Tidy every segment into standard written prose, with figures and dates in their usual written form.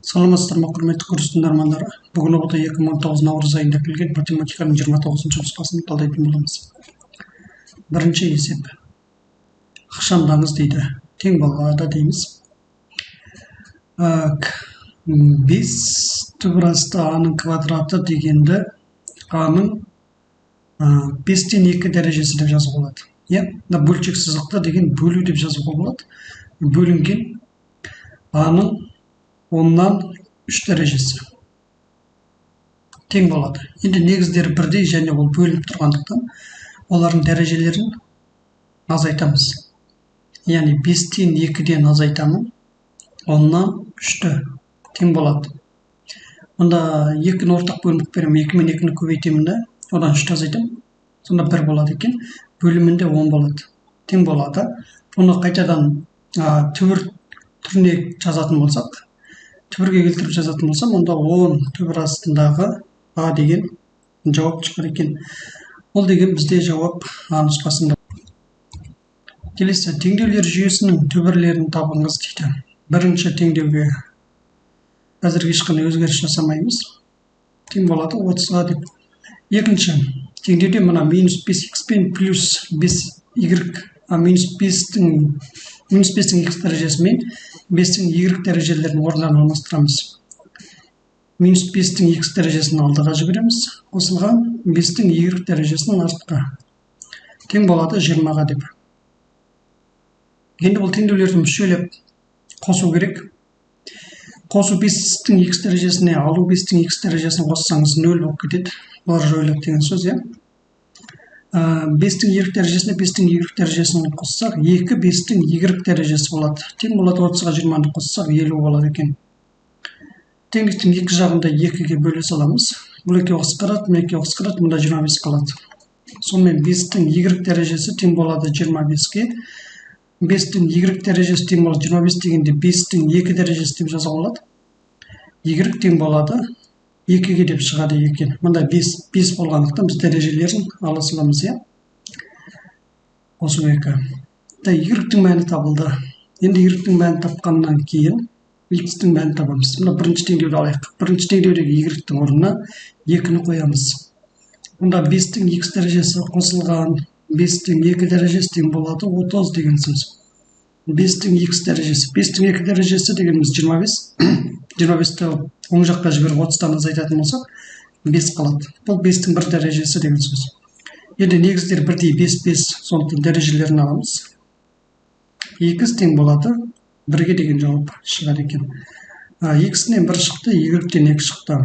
Саламатсыздар ма, құрметті курс тыңдармандары. Бүгін оқыта 2019 наурыз айында келген математиканың 29-шы нұсқасын талдайтын боламыз. Бірінші есеп. Ықшамдаңыз дейді. Тең болады дейміз. 5 түбір асты аның квадраты дегенді аның 5-тен 2 дәрежесі деп жазуға болады. Бөлшек сызықта деген бөлу деп жазуға болады. Бөлінген аның 10-нан 3 дәрежесі тең болады. Енді негіздері бірдей және ол бөлініп тұрғандықтан олардың дәрежелерін азайтамыз. Яғни 5-тен 2-ден азайтамын, 10-нан 3-ті тең болады. Онда 2-ні ортақ бөлініп беремін, 2 мен 2-ні көбейтемін де, одан 3-ті азайтамын. Сонда 1 болады екен, бөлімінде 10 болады. Тең болады. Оны қайтадан түбір түріне жазатын болсақ, түбірге келтіріп жазатын болсам, онда 10 түбір астындағы А деген жауап шығар екен. Ол деген бізде жауап А нұсқасында. Келесі, теңдеулер жүйесінің түбірлерін табыңыз дейді. Бірінші теңдеуге әзірге ешқандай өзгеріс жасамаймыз. Тең болады 30-ға деп. Екінші теңдеуде мына минус 5х пен плюс 5y, минус 5-тің x дәрежесі мен 5-тің y дәрежелерін орнынан алмастырамыз. Минус 5-тің x дәрежесін алдыға жібереміз. Қосылған 5-тің y дәрежесін артқа. Тең болады 20-ға деп. Енді бұл теңдеулерді мүшелеп қосу керек. Қосу 5-тің x дәрежесіне алу 5-тің x дәрежесін қоссаңыз 0 болып кетеді. Бұлар жойылады деген сөз, 5-тің y дәрежесіне 5-тің y дәрежесін қоссақ, 2 5-тің y дәрежесі болады. Тең болады 30-ға 20-ны қоссақ 50 болады екен. Теңдіктің екі жағында 2-ге бөле саламыз. Бұл 2 қысқарады, бұл 2 қысқарады, мұнда 25 қалады. Сонымен 5-тің y дәрежесі тең болады 25-ге. 5-тің y дәрежесі тең болады 25 дегенде 5-тің 2 дәрежесі деп жазуға болады. Y тең болады 2-ге деп шығады екен. Мұнда 5 болғандықтан біз дәрежелерін ала саламыз, қосу 2. Y-тің мәні табылды. Енді Y-тің мәні тапқаннан кейін X-тің мәні табамыз. Мұнда бірінші теңдеуді алайық. Бірінші теңдеудегі Y-тің орнына 2-ні қоямыз. Мұнда 5-тің X дәрежесі қосылған 5-тің 2 дәрежесі тең болады 30 деген сөз. 5-тің X дәрежесі. 5-тің 2 дәрежесі дегеніміз 25. 25-ті оң жаққа жіберіп 30-тан азайтатын болсақ, 5 қалады. Бұл 5-тің 1 дәрежесі деген сөз. Енді негіздер бірдей 5-5, сондықтан дәрежелерін аламыз. X тең болады 1-ге деген жауап шығады екен. X-тен 1 шықты, Y-тен 2 шықты.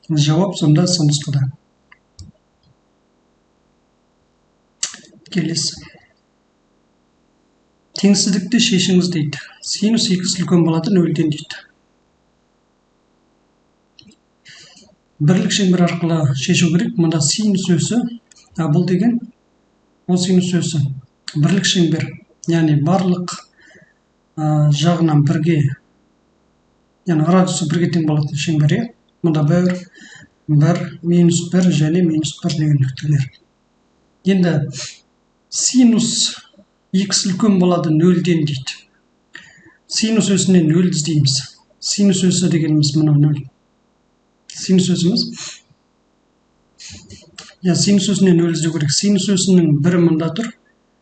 Жауап сонда сол нұсқада. Келесі. Теңсіздікті шешіңіз дейді. Синус x үлкен болады 0-ден дейді. Бірлік шеңбер арқылы шешу керек. Мұнда синус өсі, бұл деген ол синус өсі. Бірлік шеңбер, яғни барлық жағынан бірге, яғни радиусы бірге тең болатын шеңбер. Мұнда 1, минус 1 және минус 1 деген нүктелер. Енді синус x үлкен болады 0-ден дейді. Синус өсіне 0 іздейміз. Синус өсі дегеніміз мұна 0. Синус өсіміз. Синус өсіне 0 іздеу керек. Синус өсінің 1 мұнда тұр,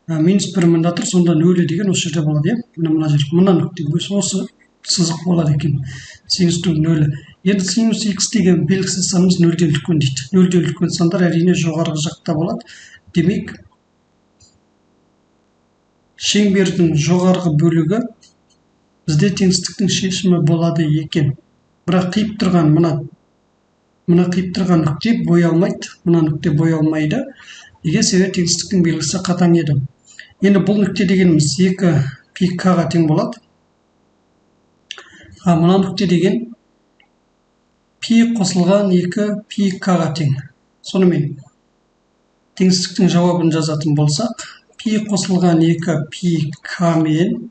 минус 1 мұнда тұр, сонда 0 деген осы жерде болады. Мұна жер, мұна нүкте, осы сызық болады екен. Синустың 0. Енді синус x деген белгісіз санымыз 0-ден үлкен дейді. 0-ден үлкен сандар әрине жоғарғы жақта болады. Демек, шеңбердің жоғарғы бөлігі бізде теңсіздіктің шешімі болады екен. Бірақ қиып тұрған мұна қиып тұрған нүкте боялмайды, мұна нүкте боялмайды. Неге? Себебі теңсіздіктің белгісі қатаң еді. Енді бұл нүкте дегеніміз 2 пи к-ға тең болады. Мұна нүкте деген пи қосылған 2 пи к-ға тең. Сонымен теңсіздіктің жауабын жазатын болсақ, пи қосылған 2 пи к мен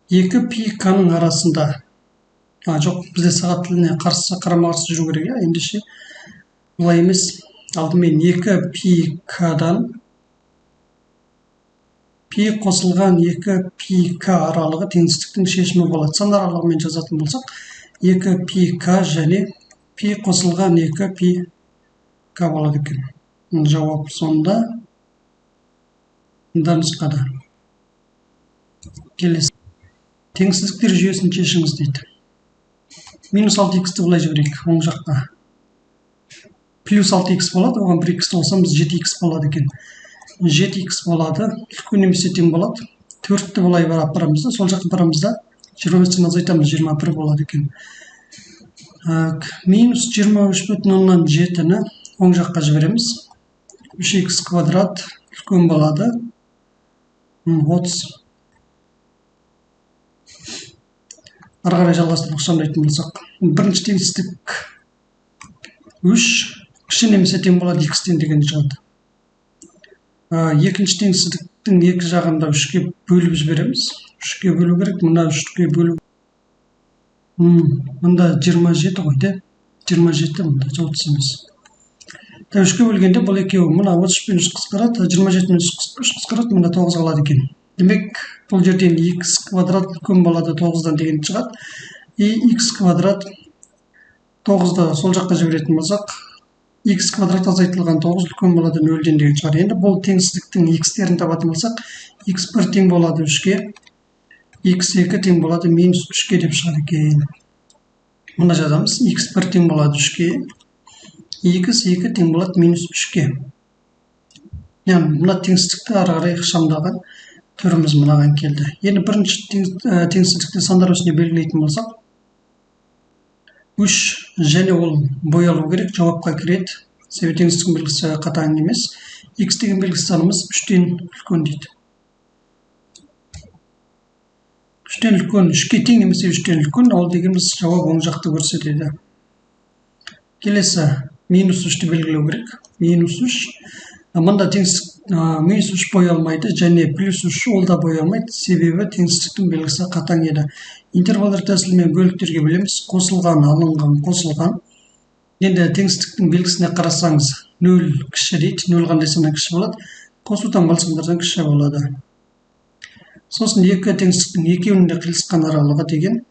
2 пи к-ның арасында, жоқ, бізде сағат тіліне қарама-қарсы жүру керек, ендеше бұлай емес. Алдымен 2 пи к-дан пи қосылған 2 пи к аралығы теңсіздіктің шешімі болады. Сан аралығымен жазатын болсақ, 2 пи к және пи қосылған 2 пи к болады екен. Жауап сонда нұсқада. Келесі. Теңсіздіктер жүйесін шешіңіз дейді. Минус 6х-ті былай жіберейік, оң жаққа. Плюс 6х болады, оған 1х-ті қосамыз 7х болады екен. 7х болады, үлкен немесе тең болады. 4-ті былай апарамыз да, сол жаққа апарамыз да, 25-тен азайтамыз, 21 болады екен. Минус 23,7-ні оң жаққа жібереміз. 3х квадрат үлкен болады. 30. Ары қарай жалғастырып ықшамдайтын болсақ, бірінші теңсіздік 3 кіші немесе тең болады x-тен деген шығады. Екінші теңсіздіктің екі жағында 3-ке бөліп жібереміз. 3-ке бөлу керек, мына 3-ке бөлу. Мында 27 ғой, де? 27, мында 30 емес. 3-ке бөлгенде бұл екеуі, мына 30 пен 3 қысқарады, 27 мен 3 қысқарады, мында 9 қалады екен. Демек, бұл жерден x квадрат үлкен болады 9-дан деген шығады. X квадрат 9-да сол жаққа жіберетін болсақ, x квадрат азайтылған 9 үлкен болады 0-ден деген шығар. Енді бұл теңсіздіктің x-терін табатын болсақ, x1 тең болады 3-ке, x2 тең болады минус 3-ке деп шығады екен. Мұнда жазамыз, x1 тең болады 3-ке, x2 тең болады минус 3-ке. Яғни, мұна теңсіздікті ары қарай ықшамдаған түріміз мынаған келді. Енді бірінші теңсіздікті сандар өсіне белгілейтін болсақ, 3 және ол боялу керек, жауапқа кіреді. Себебі теңсіздіктің белгісі қатаң емес. X деген белгісі санымыз 3-тен үлкен дейді. 3-тен үлкен, 3-ке тең немесе 3-тен үлкен, ол дегеніміз жауап оң жақты көрсетеді. Келесі, минус 3-ті белгілеу керек. Минус 3. Мұнда минус 3 боялмайды, және плюс 3 ол да боялмайды, себебі теңсіздіктің белгісі қатаң еді. Интервалдар тәсілімен бөліктерге білеміз, қосылған, алынған, қосылған. Енді теңсіздіктің белгісіне қарасаңыз, 0 кіші дейді, 0 қандай саннан кіші болады, қосудан басымдардан кіші болады. Сосын екі теңсіздіктің екеуінің де қиылысқан аралығы деген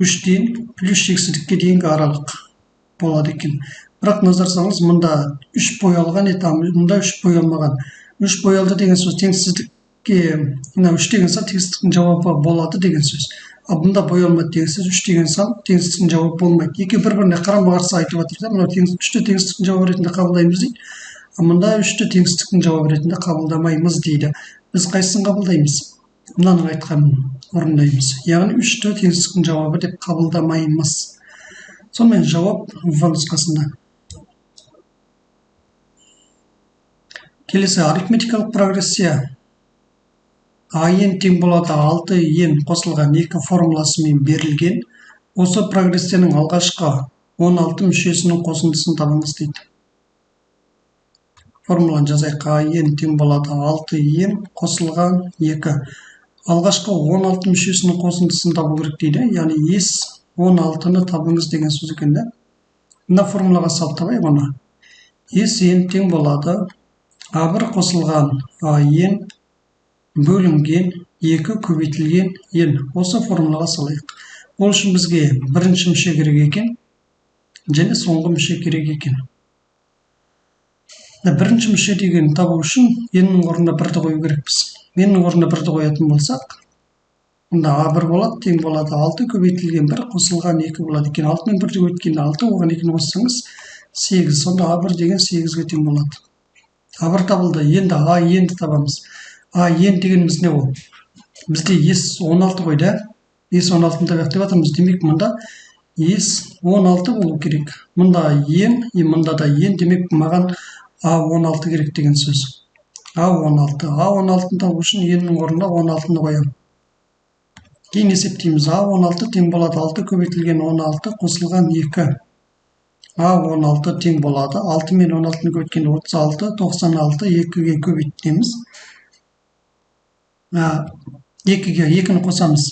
3-тен плюс шексіздікке дейінгі аралық болады екен. Бірақ назарсаңыз, мұнда 3 боялған еді, мұнда 3 боялмаған. 3 боялды деген сөз теңсіздікке, 3 деген сан теңсіздіктің жауабы болады деген сөз. Ал мұнда боялмайды деген сөз, 3 деген сан теңсіздіктің жауабы болмайды. Екі бір-біріне қарама-қарсы айтып жатыр да, мынау 3-ті теңсіздіктің жауабы ретінде қабылдаймыз дейді. Ал мұнда 3-ті теңсіздіктің жауабы ретінде қабылдамаймыз дейді. Біз қайсысын қабылдаймыз? Мынаның айтқанын орындаймыз. Яғни 3-ті теңсіздіктің жауабы деп қабылдамаймыз. Сонымен жауап В нұсқасында. Келесі арифметикалық прогрессия. А-ен тең болады 6-ен қосылған 2 формуласымен берілген. Осы прогрессияның алғашқы 16 мүшесінің қосындысын табыңыз дейді. Формуланы жазайық. А-ен тең болады 6-ен қосылған 2. Алғашқы 16 мүшесінің қосындысын табу керек дейді. Яғни S16-ны табыңыз деген сөз екен де. Мына формулаға салып табайық оны. S-ен тең болады А1 қосылған А-ен бөлінген 2 көбейтілген ен. Осы формулаға салайық. Ол үшін бізге бірінші мүше керек екен, және соңғы мүше керек екен. Бірінші мүше деген табу үшін еннің орнына 1-ді қою керекпіз. Еннің орнына 1-ді қоятын болсақ, мұнда А1 болады, тең болады 6 көбейтілген 1 қосылған 2 болады екен. 6 мен 1-ді өткенде 6, оған 2-ні қоссаңыз 8. Сонда А1 деген 8-ге тең болады. А1 табылды. Енді А-енді табамыз. А-ен дегеніміз не ол? Бізде S16 ғой да? S16-ны табиқ деп атырмыз. Демек, мұнда S16 болу керек. Мұнда ен, мұнда да ен. Демек, маған А16 керек деген сөз. А16. А16-ны табу үшін еннің орнына 16-ны қоям. Кейін есептейміз. А16 тең болады 6 көбейтілген 16 қосылған 2. А16 тең болады. 6 мен 16-ны көбейткенде 36, 96, 2-ге көбейтеміз. 2-ге 2-ні қосамыз.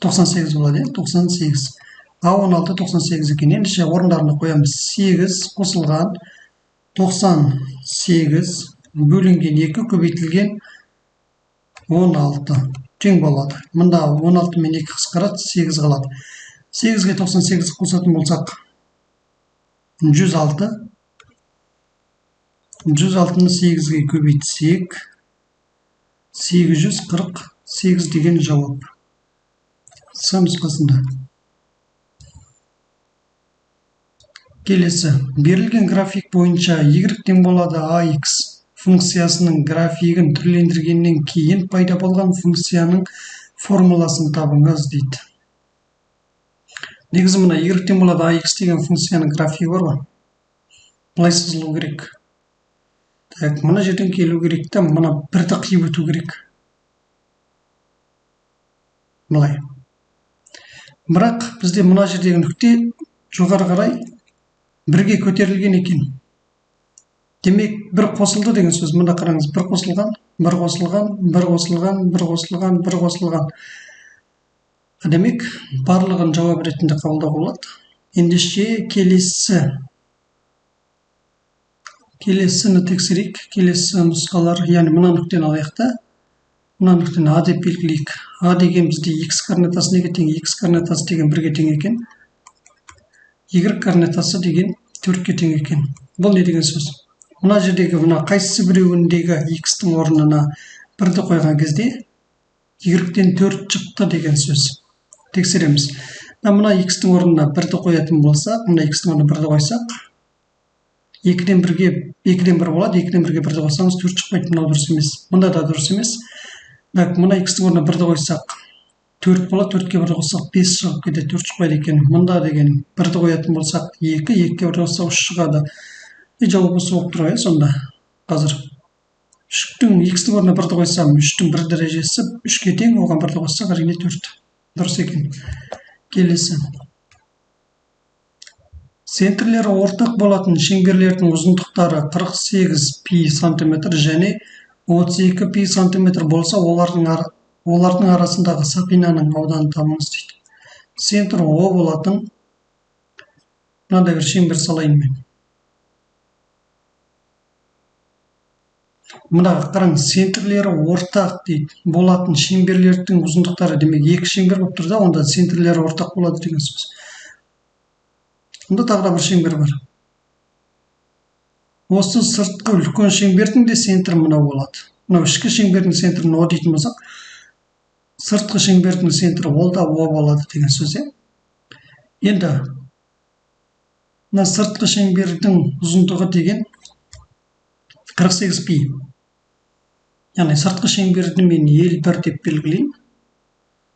98 болады, 98. А16 98 екен. Ендеше орындарына қоямыз. 8 қосылған 98 бөлінген 2 көбейтілген 16 тең болады. Мұнда 16 мен 2 қысқарады, 8 қалады. 8-ге 98 қосатын болсақ 106. 106-ны 8-ге көбейтсек 848 деген жауап. С нұсқасында. Келесі, берілген график бойынша y тең болады ax функциясының графигін түрлендіргеннен кейін пайда болған функцияның формуласын табыңыз дейді. Негізі мына y тең болады ax деген функцияның графигі бар ғой. Бұлай сызылу керек. Так, мына жерден келу керек та, мына бірді қиып өту керек. Бұлай. Бірақ бізде мына жердегі нүкте жоғары қарай бірге көтерілген екен. Демек, бір қосылды деген сөз. Мында қараңыз, бір қосылған, бір қосылған, бір қосылған, бір қосылған, бір қосылған. Демек, барлығын жауап ретінде қабылдауға болады. Ендеше келесіні тексерейік. Келесі нұсқалар, яғни мына нүктені алайық та. Мына нүктені А деп белгілейік. А деген бізде x координатасы неге тең? X координатасы деген 1-ге тең екен. Y координатасы деген 4-ке тең екен. Бұл не деген сөз? Мына жердегі мына қайсысы біреуіндегі x-тің орнына 1-ді қойған кезде y-тен 4 шықты деген сөз. Тексереміз. Мына x-тің орнына 1-ді қоятын болса, мына x-тің орнына 1-ді қойсақ, 2-ден 1 болады, 2-ден 1-ге 1-ді қойсаңыз 4 шықпайды, мынау дұрыс емес. Мұнда да дұрыс емес. Мына x-тің орнына 1-ді қойсақ, 4 болады, 4-ке 1-ді қойсақ 5 шығып кетеді, 4 шықпайды екен. Мұнда деген 1-ді қоятын болсақ, 2, 2-ке 1-ді қойсақ 3 шығады. Жауап осы болып тұр ғой, сонда. Қазір 3-тің x-тің орнына 1-ді қойсам, 3-тің 1 дәрежесі 3-ке тең, оған 1-ді қойсақ әрине 4. Дұрыс екен. Келесі. Центрлері ортақ болатын шеңберлердің ұзындықтары 48 пи сантиметр және 32 пи сантиметр болса, олардың арасындағы сақинаның ауданы табыңыз дейді. Центр О болатын мынандай бір шеңбер салайын мен. Мұндағы қараңыз, центрлері ортақ дейді. Болатын шеңберлердің ұзындықтары, демек 2 шеңбер болып тұр да, онда центрлері ортақ болады деген сөз. Онда тағы бір шеңбер бар. Осы сыртқы үлкен шеңбердің де центрі мынау болады. Мынау ішкі шеңбердің центрін О дейтін болсақ, сыртқы шеңбердің центрі ол да О болады деген сөз. Енді мына сыртқы шеңбердің ұзындығы деген 48 пи. Яғни сыртқы шеңберді мен L1 деп белгілеймін.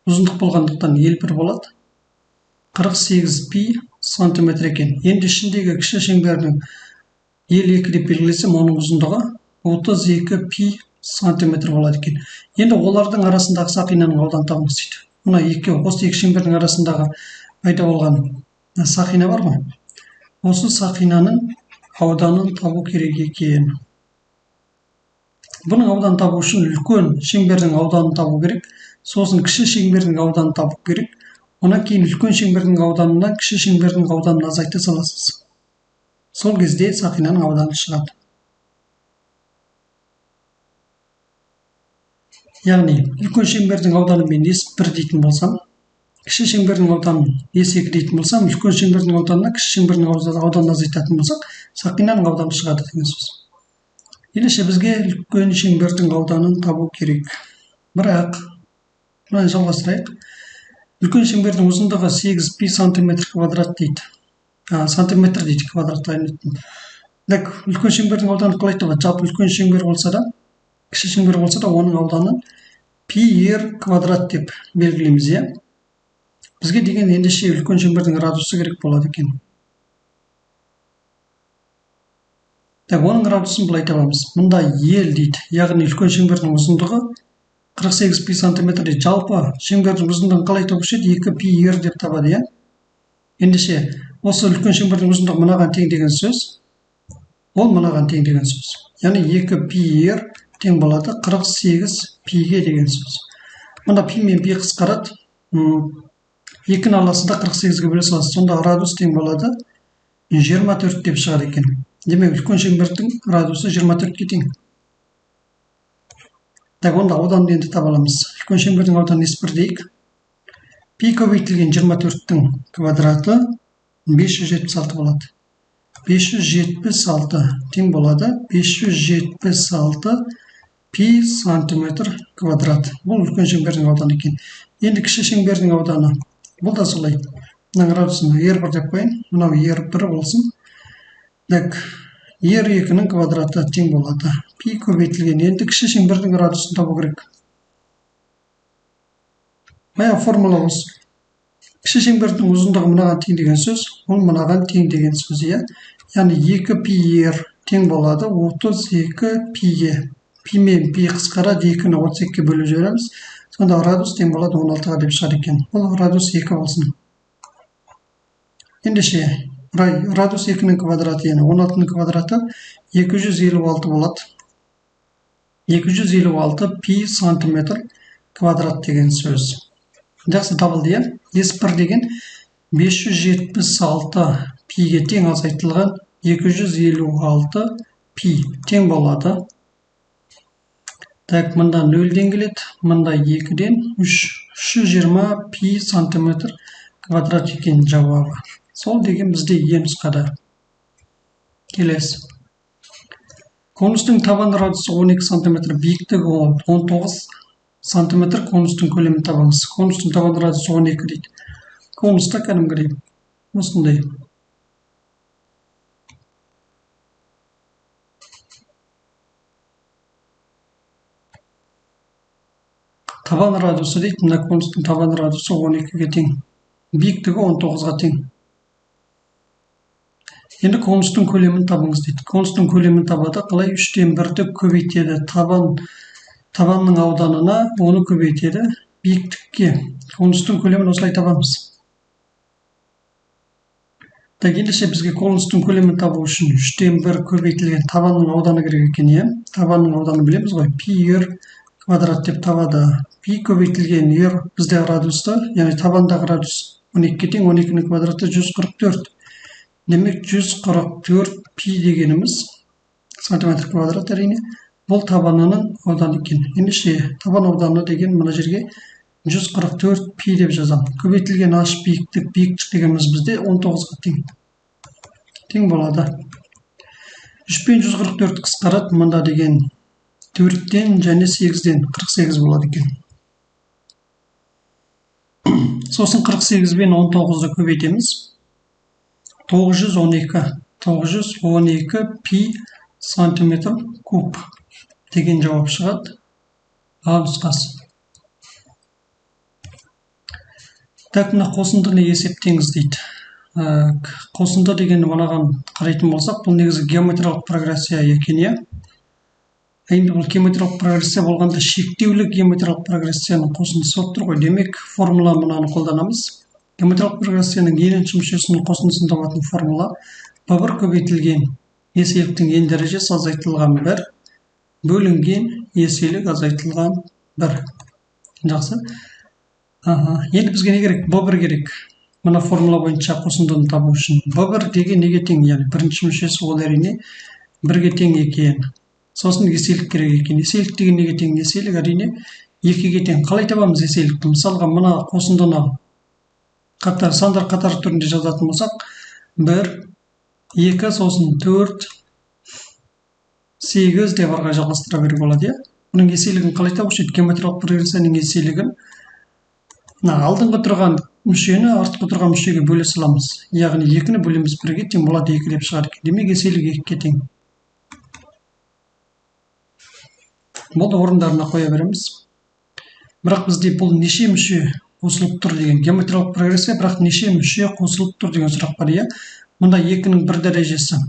Ұзындық болғандықтан L1 болады. 48 пи сантиметр екен. Енді ішіндегі кіші шеңбердің L2 деп белгілесем, оның ұзындығы 32 пи сантиметр болады екен. Енді олардың арасындағы сақинаның ауданы табыңыз дейді. Мына осы екі шеңбердің арасындағы пайда болған сақина бар ма? Осы сақинаның ауданын табу керек екен. Бұның ауданын табу үшін үлкен шеңбердің ауданын табу керек. Сосын кіші шеңбердің ауданын табу керек. Онан кейін үлкен шеңбердің ауданынан кіші шеңбердің ауданын азайта саласыз. Сол кезде сақинаның ауданы шығады. Яғни, үлкен шеңбердің ауданы мен S1 дейтін болсам, кіші шеңбердің ауданын S2 дейтін болсам, үлкен шеңбердің ауданына кіші шеңбердің ауданын азайтатын болсақ, сақинаның ауданы шығады деген сөз. Ендеше бізге үлкен шеңбердің ауданын табу керек. Бірақ, мынаны жалғастырайық. Үлкен шеңбердің ұзындығы 8 пи сантиметр квадрат дейді. Сантиметр дейді, квадрат айнеттім. Үлкен шеңбердің ауданы қалай табады? Жалпы үлкен шеңбер болса да, кіші шеңбер болса да, оның ауданын пи р квадрат деп белгілейміз. Бізге деген ендеше үлкен шеңбердің радиусы керек болады екен. Оның радиусын былай табамыз. Мұнда L дейді, яғни үлкен шеңбердің ұзындығы 48 пи сантиметр дейді. Жалпы шеңбердің ұзындығын қалай табушы еді? 2 пи р деп табады. Ендеше осы үлкен шеңбердің ұзындығы мынаған тең деген сөз. Ол мынаған тең деген сөз. Яғни 2 пи р тең болады 48 пиге деген сөз. Мұнда пи мен пи қысқарады. 2-ні аласында 48-ге бөле саласыз. Сонда радиус тең болады 24 деп шығады екен. Демек үлкен шеңбердің радиусы 24-ке тең. Так, онда ауданды енді таба аламыз. Үлкен шеңбердің ауданы S1 дейік. Пи көбейтілген 24-тің квадраты 576 болады. 576 тең болады. 576 пи сантиметр квадрат. Бұл үлкен шеңбердің ауданы екен. Енді кіші шеңбердің ауданы. Бұл да солай. Мына градусын R1 деп қойын. Мынау R1 болсын. Так, R2-нің квадраты тең болады. Пи көбейтілген. Енді кіші шеңбердің градусын табу керек. Мая формула осы. Кіші шеңбердің ұзындығы мынаған тең деген сөз. Ол мынаған тең деген сөз, иә. Яғни 2πr тең болады 32 пиге. Пи мен пи қысқарады, 2-ні 32-ге бөліп жібереміз. Сонда градус тең болады 16-ға деп шығар екен. Бұл градус 2 болсын. Ендеше, градус 2-нің квадраты, яғни 16-нің квадраты 256 болады. 256 пи сантиметр квадрат деген сөз. Жақсы табылды, иә. S1 деген 576 пиге тең азайтылған 256 пи тең болады. Так, мында 0-ден келеді, мында 2-ден 320 пи сантиметр квадрат екен жауабы. Сол деген бізде Е нұсқада. Келесі. Конустың табан радиусы 12 сантиметр, биіктігі 19 сантиметр, конустың көлемін табамыз. Конустың табан радиусы 12 дейді. Конуста кәдімгідей осындай. Табан радиусы дейді, мына конустың табан радиусы 12-ге тең. Биіктігі 19-ға тең. Енді конустың көлемін табыңыз дейді. Конустың көлемін табады, қалай 3-тен 1-ді көбейтеді. Табанның ауданына оны көбейтеді биіктікке. Конустың көлемін осылай табамыз. Так, ендеше бізге конустың көлемін табу үшін 3-тен 1 көбейтілген табанның ауданы керек екен, иә. Табанның ауданы білеміз ғой, πr квадрат деп табады. Пи көбейтілген r бізде градусты, яғни табанда градус 12-ге тең, 12-нің квадраты 144. Демек 144 пи дегеніміз сантиметр квадрат әрине. Бұл табанының ауданы екен. Ендеше табан ауданы деген мына жерге 144 пи деп жазам. Көбейтілген h биіктік дегеніміз бізде 19-ға тең. Тең болады. 3 пен 144 қысқарады, мында деген 4-тен және 8-ден 48 болады екен. Сосын 48 бен 19-ды көбейтеміз. 912 пи сантиметр куб деген жауап шығады. А нұсқасы. Так, мына қосындыны есептеңіз дейді. Қосынды деген мынаған қарайтын болсақ, бұл негізі геометриялық прогрессия екен, иә. Енді бұл геометриялық прогрессия болғанда шектеулі геометриялық прогрессияның қосындысы болып тұр ғой. Демек, формула мынаны қолданамыз. Геометриялық прогрессияның енінші мүшесінің қосындысын табатын формула b1 көбейтілген еселіктің n дәрежесі азайтылған 1 бөлінген еселік азайтылған 1. Жақсы. Енді бізге не керек? b1 керек. Мына формула бойынша қосындыны табу үшін. b1 деген неге тең? Яғни бірінші мүшесі ол әрине 1-ге тең екен. Сосын еселік керек екен. Еселік деген неге тең? Еселік әрине 2-ге тең. Қалай табамыз еселікті? Мысалға мына қосындыны сандар қатар түрінде жазатын болсақ, 1, 2, сосын 4, 8 деп арға жалғастыра беруге болады, иә. Бұның еселігін қалай табушы еді? Геометриялық прогрессияның еселігін алдыңғы тұрған мүшені артқы тұрған мүшеге бөле саламыз. Яғни 2-ні бөлеміз 1-ге тең болады, 2 деп шығар екен. Демек еселік 2-ге тең. Бұл орындарына қоя береміз. Бірақ бізде бұл неше мүше қосылып тұр деген геометриялық прогрессия, бірақ неше мүше қосылып тұр деген сұрақ бар, иә. Мұнда 2-нің 1 дәрежесі.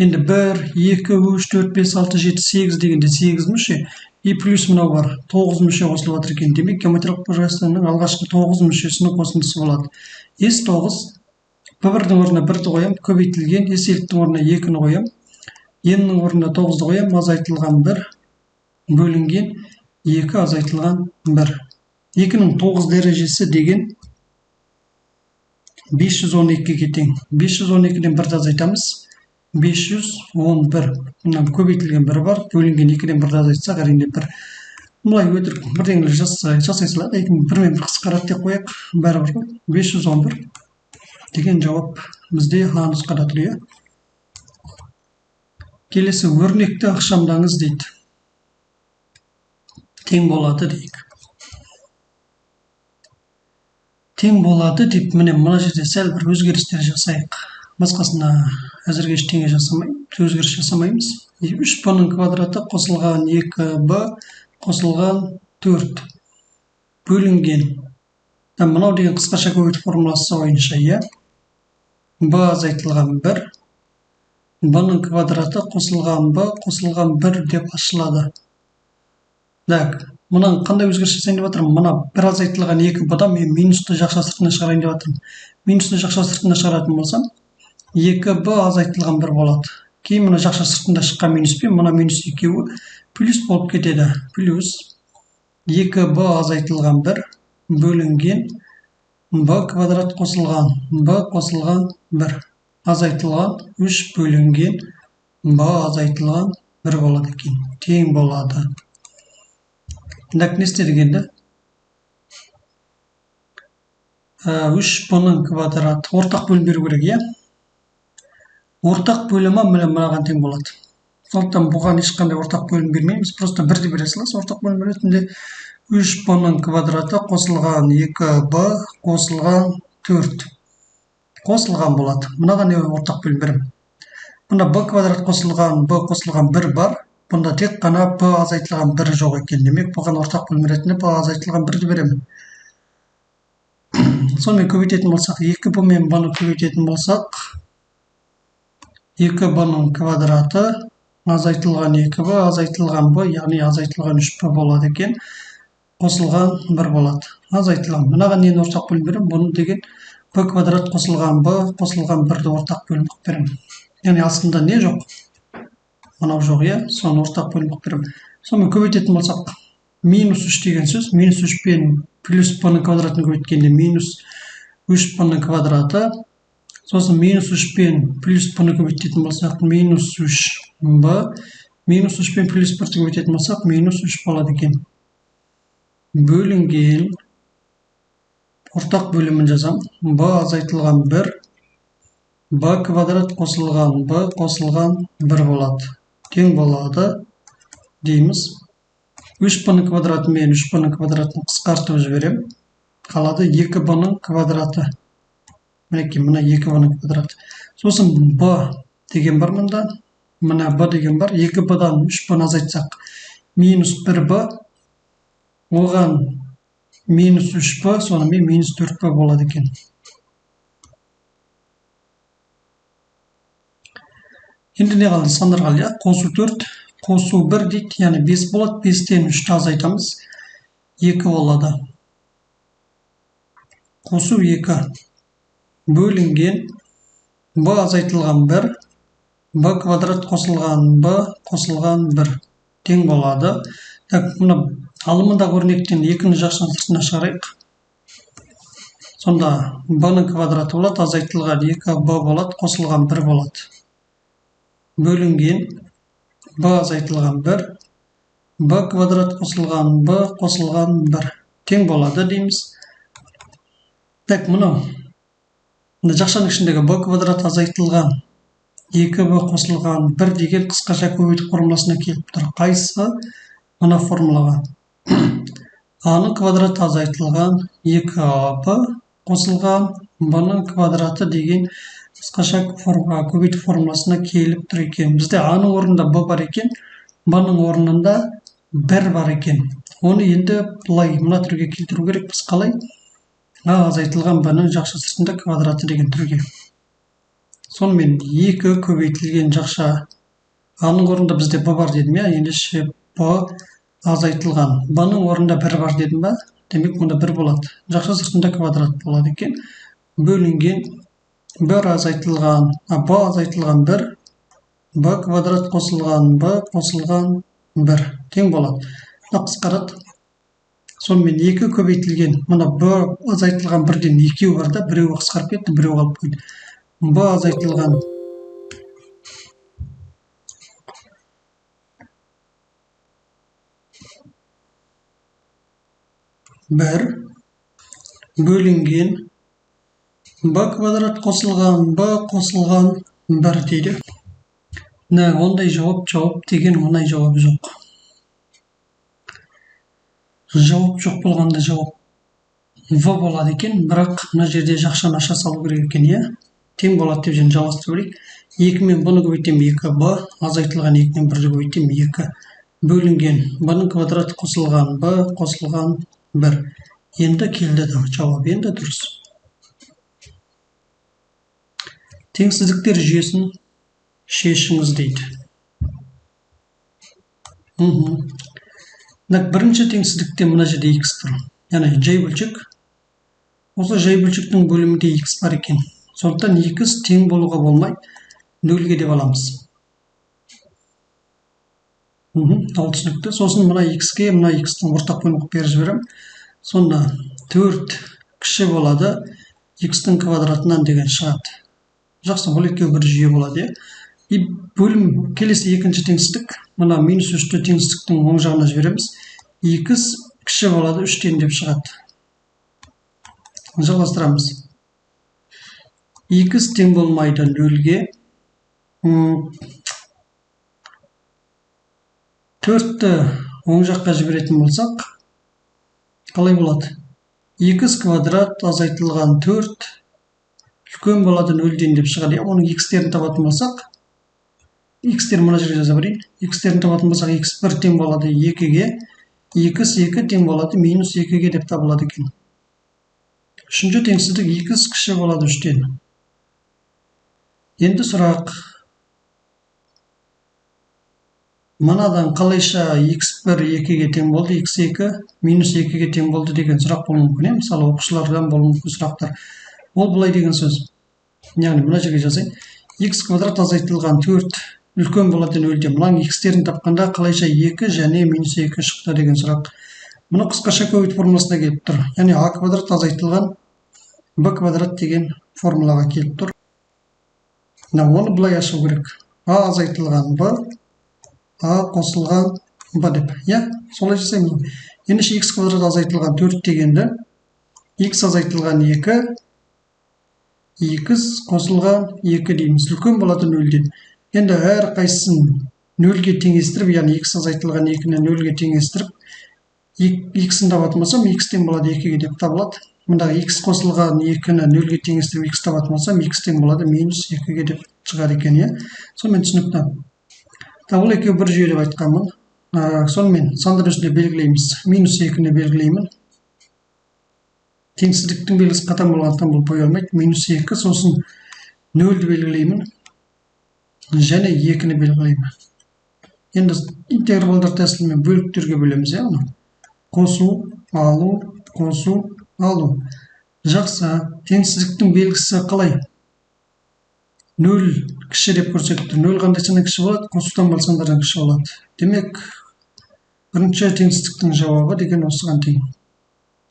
Енді 1, 2, 3, 4, 5, 6, 7, 8 дегенде 8 мүше. И плюс мынау бар, 9 мүше қосылып жатыр екен. Демек, геометриялық прогрессияның алғашқы 9 мүшесінің қосындысы болады. S9, b1-дің орнына 1-ді қоям, көбейтілген, еселіктің орнына 2-ні қоям, n-нің орнына 9-ды қоям, азайтылған 1, бөлінген 2 азайтылған 1. 2-нің 9 дәрежесі деген 512-ге тең. 512-ден 1-ді азайтамыз. 511. Мұнан көбейтілген 1 бар. Бөлінген 2-ден 1-ді азайтсақ, әрине 1. Бұлай өтірік бірдеңелер жасай салады. Әйтеуір бірмен бір қысқарады деп қояйық. Бәрібір ғой. 511 деген жауап бізде А нұсқада тұр, иә. Келесі өрнекті ықшамдаңыз дейді. Тең болады дейік. Тең болады деп, міне мына жерде сәл бір өзгерістер жасайық. Басқасына әзірге ештеңе өзгеріс жасамаймыз. 3b-ның квадраты қосылған 2b қосылған 4 бөлінген. Мынау деген қысқаша көбейту формуласы бойынша, иә. b азайтылған 1, b-ның квадраты қосылған b қосылған 1 деп ашылады. Так, мұнан қандай өзгеріс жасайын деп жатырмын? Мына 1 азайтылған 2b-да мен минусты жақша сыртына шығарайын деп жатырмын. Минусты жақша сыртына шығаратын болсам, 2b азайтылған 1 болады. Кейін мына жақша сыртында шыққан минуспен мына минус екеуі плюс болып кетеді. Плюс 2b азайтылған 1 бөлінген b квадрат қосылған b қосылған 1 азайтылған 3 бөлінген b азайтылған 1 болады екен. Тең болады. Так, не істедік енді? 3b-ның квадраты ортақ бөлім беру керек, иә? Ортақ бөлімі мынаған тең болады. Сондықтан бұған ешқандай ортақ бөлім бермейміз, просто бірді бере саласыз. Ортақ бөлім ретінде 3b-ның квадраты қосылған 2b қосылған 4 қосылған болады. Мынаған не ортақ бөлім берем? Мұнда b квадрат қосылған b қосылған 1 бар. Бұнда тек қана b азайтылған 1 жоқ екен. Демек, бұған ортақ бөлім ретінде b азайтылған 1-ді беремін. Сонымен көбейтетін болсақ, 2b мен b-ны көбейтетін болсақ, 2b-ның квадраты азайтылған 2b азайтылған b, яғни азайтылған 3b болады екен. Қосылған 1 болады. Азайтылған. Мынаған нені ортақ бөлім берем? Бұны деген b квадрат қосылған b қосылған 1-ді ортақ бөлім қылып берем. Яғни астында не жоқ? Мынау жоқ, иә? Соны ортақ бөлім қылып берем. Сонымен көбейтетін болсақ, минус 3 деген сөз, минус 3 пен плюс b-ның квадратын көбейткенде минус 3b-ның квадраты. Сосын минус 3 пен плюс b-ны көбейтетін болсақ, минус 3b, минус 3 пен плюс 1-ді көбейтетін болсақ, минус 3 болады екен. Бөлінген ортақ бөлімін жазам. b азайтылған 1, b квадрат қосылған b қосылған 1 болады. Тең болады дейміз. 3b-ның квадраты мен 3b-ның квадратын қысқартып жіберем. Қалады 2b-ның квадраты. Мінекей, мына 2b-ның квадраты. Сосын b деген бар мұнда. Мына b деген бар. 2b-дан 3b-ны азайтсақ, минус 1b, оған минус 3b, сонымен минус 4b болады екен. Енді не қалды? Сандар қалды, иә? Қосу 4, қосу 1 дейді, яғни 5 болады. 5-тен 3-ті азайтамыз. 2 болады. Қосу 2. Бөлінген b азайтылған 1, b квадрат қосылған b қосылған 1 тең болады. Так, мұны алымындағы өрнектен 2-ні жақшының сыртына шығарайық. Сонда b-ның квадраты болады, азайтылған 2b болады, қосылған 1 болады. Бөлінген b азайтылған 1, b квадрат қосылған b қосылған 1 тең болады дейміз. Так, мұны жақшаның ішіндегі b квадрат азайтылған 2b қосылған 1 деген қысқаша көбейту формуласына келіп тұр. Қайсы? Мына формулаға. a-ның квадраты азайтылған 2ab қосылған b-ның квадраты деген қысқаша көбейту формуласына келіп тұр екен. Бізде a-ның орнында b бар екен, b-ның орнында 1 бар екен. Оны енді бұлай мына түрге келтіру керек. Біз қалай? a азайтылған b-ның жақша сыртында квадраты деген түрге. Сонымен 2 көбейтілген жақша a-ның орнында бізде b бар дедім, иә? Ендеше b азайтылған b-ның орнында 1 бар дедім ба? Демек, мұнда 1 болады. Жақша сыртында квадрат болады екен. Бөлінген b азайтылған 1, b квадрат қосылған b қосылған 1 тең болады. Қысқарады. Сонымен 2 көбейтілген, мұна b азайтылған 1-ден 2 бар да, біреуі қысқарып кетті, біреуі қалып қойды. b азайтылған 1 бөлінген b квадрат қосылған b қосылған 1 дейді. Ондай жауап деген оңай жауап жоқ. Жауап жоқ болғанда жауап v болады екен, бірақ мына жерде жақшаны аша салу керек екен, иә? Тең болады деп және жалғастыра берейік. 2 мен бұны көбейтем 2b, азайтылған 2 мен 1-ді көбейтем 2 бөлінген b-ның квадраты қосылған b қосылған 1. Енді келді жауап, енді дұрыс. Теңсіздіктер жүйесін шешіңіз дейді. Бірінші теңсіздікте мына жерде x тұр. Яғни жай бөлшек. Осы жай бөлшектің бөлімінде x бар екен. Сондықтан x тең болуға болмай, 0-ге деп аламыз. Ал түсінікті. Сосын мына x-ге, мына x-тің ортақ бөлімін беріп жіберем. Сонда 4 кіші болады, x-тің квадратынан деген шығады. Жақсы, бұл екеуі бір жүйе болады, е? Бөлім келесі екінші теңсіздік. Мына -3-ті теңсіздіктің оң жағына жібереміз. x кіші болады 3-тен деп шығады. Жалғастырамыз. x тең болмайды 0-ге. 4-ті оң жаққа жіберетін болсақ, қалай болады? x квадрат азайтылған 4 үлкен болады 0-ден деп шығады. Оның x-терін табатын болсақ, x-терін мына жерге жаза берейін. X-терін табатын болсақ, x1 тең болады 2-ге, x 2 тең болады -2-ге деп табылады екен. Үшінші теңсіздік x кіші болады 3-тен. Енді сұрақ. Мынадан қалайша x1 2-ге тең болды, x2 -2-ге тең болды деген сұрақ болуы мүмкін. Мысалы, оқушылардан болуы мүмкін сұрақтар. Ол былай деген сөз. Яғни мына жерге жазайын. X квадрат азайтылған 4 үлкен болады 0-ден. Мұның x-терін тапқанда қалайша 2 және -2 шықты деген сұрақ. Мұны қысқаша көбейту формуласына келіп тұр. Яғни a квадрат азайтылған b квадрат деген формулаға келіп тұр. Оны былай ашу керек. a азайтылған b, a қосылған b деп. Солай жасаймыз. Ендеше x квадрат азайтылған 4 дегенді x азайтылған 2, x қосылған 2 дейміз. Үлкен болады 0-ден. Енді әр қайсысын 0-ге теңестіріп, яғни x азайтылған 2-ні 0-ге теңестіріп, x-ін табатын болсам, x тең болады 2-ге деп табылады. Мұндағы x қосылған 2-ні 0-ге теңестіріп, x табатын болсам, x тең болады -2-ге деп шығар екен. Сонымен түсінікті. Бұл екеуі бір жүйе деп айтқанмын. Сонымен сандар үстінде белгілейміз. -2-ні белгілеймін. Теңсіздіктің белгісі қатаң болғандықтан бұл бой алмайды. -2, сосын 0-ді белгілеймін. Және 2-ні белгілеймін. Енді интегралдар тәсілімен бөліктерге бөлеміз. Қосу, алу, қосу, алу. Жақсы, теңсіздіктің белгісі қалай? 0 кіші деп көрсетті. 0 қандай саннан кіші болады? Қосудан бар сандардан кіші болады. Демек, бірінші теңсіздіктің жауабы деген осыған тең.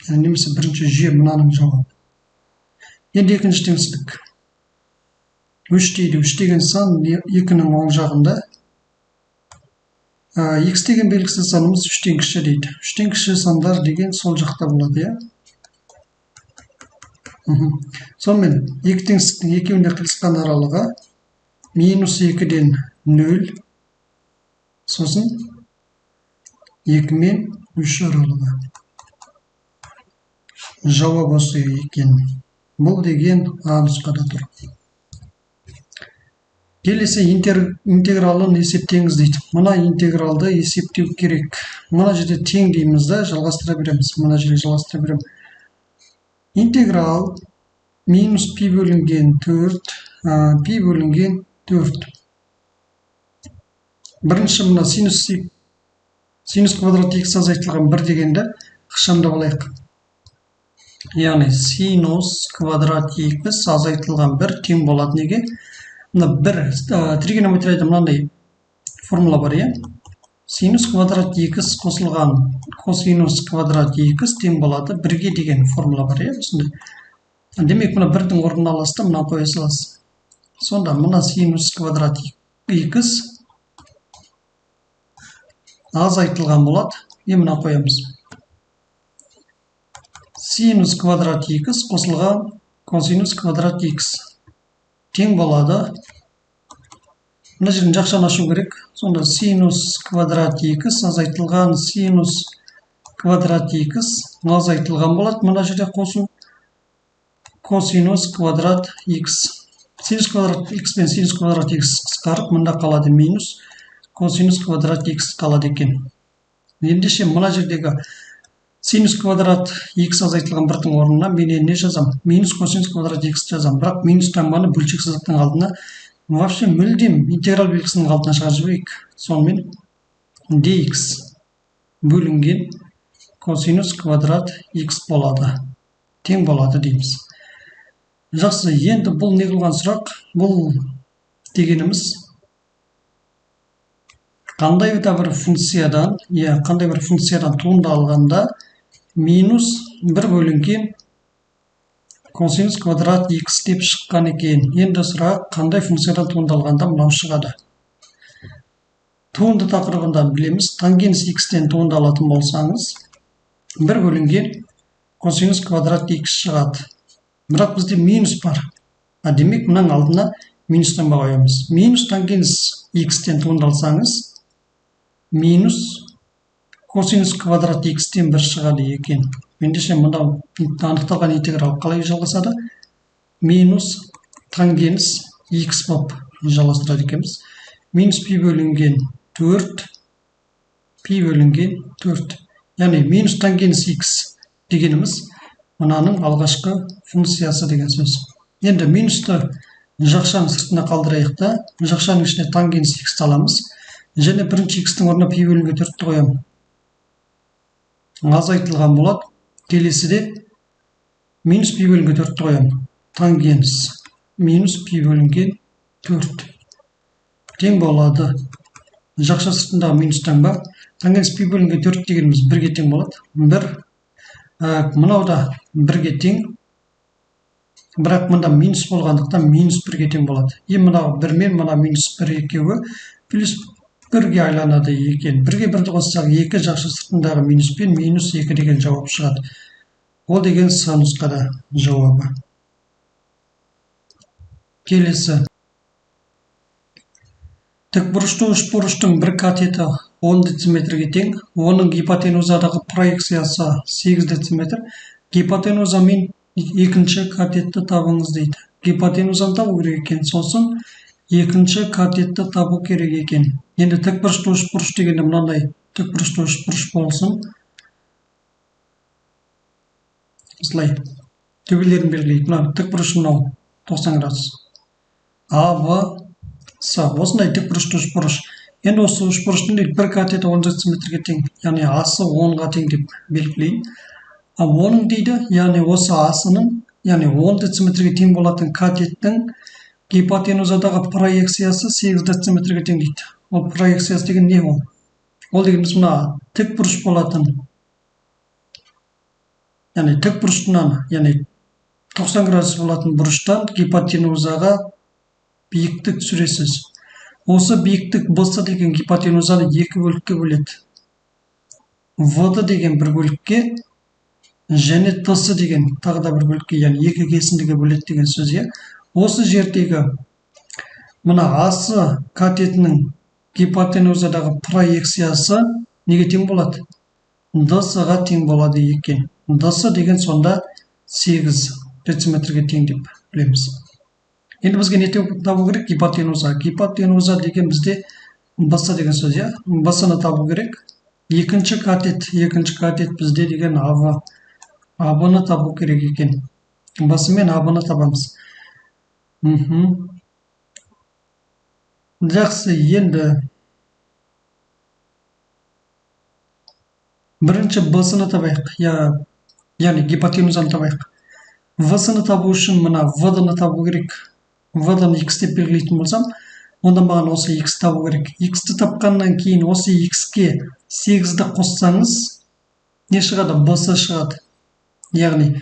Немесе бірінші жүйе мынаның жауабы. Енді екінші теңсіздік. 3 дейді. 3 деген сан 2-нің оң жағында. X деген белгісіз санымыз 3-тен кіші дейді. 3-тен кіші сандар деген сол жақта болады. Сонымен, екі теңсіздіктің екеуінде қиылысқан аралығы -2-ден 0, сосын 2 мен 3 аралығы. Жауап осы екен. Бұл деген А нұсқада тұр. Келесі интегралын есептеңіз дейді. Мына интегралды есептеу керек. Мына жерде тең дейміз да, жалғастыра береміз. Мына жерде жалғастыра берем. Интеграл -π бөлінген 4, π бөлінген 4. Бірінші мына синус квадрат x азайтылған 1 дегенді ықшамдап алайық. Яғни синус квадрат x азайтылған 1 тең болады неге? Мына 1 тригонометрияда мынандай формула бар, Синус квадрат x қосылған косинус квадрат x тең болады 1-ге деген формула бар, Демек, мына 1-дің орнына аласыз, мына қоя саласыз. Сонда мына синус квадрат x азайтылған болады. Мына қоямыз. синус квадрат x қосылған косинус квадрат x тең болады. Мына жерін жақшаны ашу керек. Сонда синус квадрат x азайтылған синус квадрат x азайтылған болады. Мына жерде қосу косинус квадрат x. Синус квадрат x пен синус квадрат x қысқарып, мында қалады минус косинус квадрат x қалады екен. Ендеше мына жердегі синус квадрат x азайтылған бірдің орнына мен не жазам? Минус косинус квадрат x жазам. Бірақ минус таңбаны бөлшек сызықтың алдына вообще мүлдем интеграл белгісінің алдына шығарып жіберейік. Сонымен dx бөлінген косинус квадрат x болады. Тең болады дейміз. Жақсы, енді бұл не қылған сұрақ? Бұл дегеніміз қандай да бір функциядан туындалғанда минус 1 бөлінген косинус квадрат x деп шыққан екен. Енді сұрақ қандай функциядан туындалғанда мынау шығады. Туынды тақырыбында білеміз, тангенс x-тен туындалатын болсаңыз 1 бөлінген косинус квадрат x шығады. Бірақ бізде минус бар. Демек мұның алдына минустан қоямыз. Минус тангенс x-тен туындалсаңыз минус косинус квадрат x-тен 1 шығады екен. Ендеше мынау анықталған интеграл қалай жалғасады? Минус тангенс x болып жалғастырады екенбіз. Минус пи бөлінген 4 пи бөлінген 4. Яғни минус тангенс x дегеніміз мынаның алғашқы функциясы деген сөз. Енді минусты жақшаның сыртына қалдырайық та, жақшаның ішіне тангенс x аламыз. Және бірінші x-тің орнына пи бөлінген 4-ті қоямын. Азайтылған болады. Келесіде минус пи бөлінген 4-ті қоямын. Тангенс минус пи бөлінген 4 тең болады. Жақша сыртындағы минус таңба. Тангенс пи бөлінген 4 дегеніміз 1-ге тең болады. 1 мынау да 1-ге тең. Бірақ мында минус болғандықтан минус 1-ге тең болады. Мынау 1 мен мына минус 1 екеуі плюс 1-ге айланады екен. 1-ге 1-ді қоссақ 2 жақшы сыртындағы минус пен минус 2 деген жауап шығады. Ол деген С нұсқада жауабы. Келесі. Тікбұрышты үшбұрыштың бір катеті 10 дециметрге тең, оның гипотенузадағы проекциясы 8 дециметр. Гипотенуза мен екінші катетті табыңыз дейді. Гипотенузаны табу керек екен, сосын екінші катетті табу керек екен. Енді тікбұрышты үшбұрыш дегенде мынандай тікбұрышты үшбұрыш болсын. Осылай төбелерін белгілейік. Мына тікбұрыш мынау 90 градус. АВ осындай тікбұрышты үшбұрыш. Енді осы үшбұрыштың бір катеті 10 дециметрге тең, яғни асы 10-ға тең деп белгілейін. Оның дейді, яғни осы асының, яғни 10 дециметрге тең болатын катеттің гипотенузадағы проекциясы 8 дециметрге тең дейді. Ол проекциясы деген не ол? Ол дегеніміз мына тікбұрыш болатын, яғни тікбұрыштан, яғни 90 градус болатын бұрыштан гипотенузаға биіктік түсіресіз. Осы биіктік BC деген гипотенузаны 2 бөлікке бөледі. VD деген бір бөлікке және TC деген тағы да бір бөлікке, яғни 2 кесіндіге бөледі деген сөз. Осы жердегі мына асы катетінің гипотенузадағы проекциясы неге тең болады? DC-ға тең болады екен. DC деген сонда 8 дециметрге тең деп білеміз. Енді бізге не табу керек? Гипотенуза. Гипотенуза деген бізде BC деген сөз. BC-ны табу керек. Екінші катет бізде деген АВ. АВ-ны табу керек екен. BC мен АВ-ны табамыз. Жақсы, енді бірінші BC-ны табайық. Яғни гипотенузаны табайық. VC-ны табу үшін мына VD-ны табу керек. VD-ны X деп белгілейтін болсам, онда маған осы X табу керек. X-ті тапқаннан кейін осы X-ке 8-ді қоссаңыз, не шығады? BC шығады. Яғни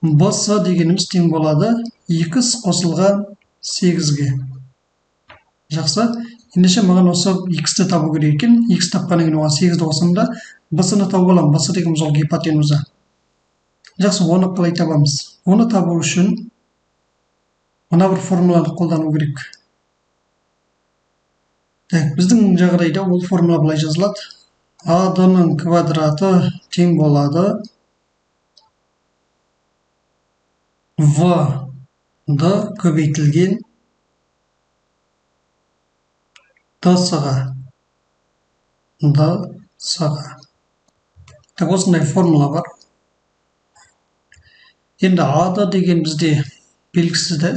BC дегеніміз тең болады 2 қосылған 8-ге. Жақсы. Ендеше маған осы X-ті табу керек екен. X тапқаннан кейін оған 8-ді қосамда BC-ны табу аламын. BC дегеніміз ол гипотенуза. Жақсы, оны қалай табамыз? Оны табу үшін мына бір формуланы қолдану керек. Біздің жағдайда ол формула былай жазылады. А-ның квадраты тең болады В-ды көбейтілген д-сыға. Осындай формула бар. Енді А-ды деген бізде белгісізді.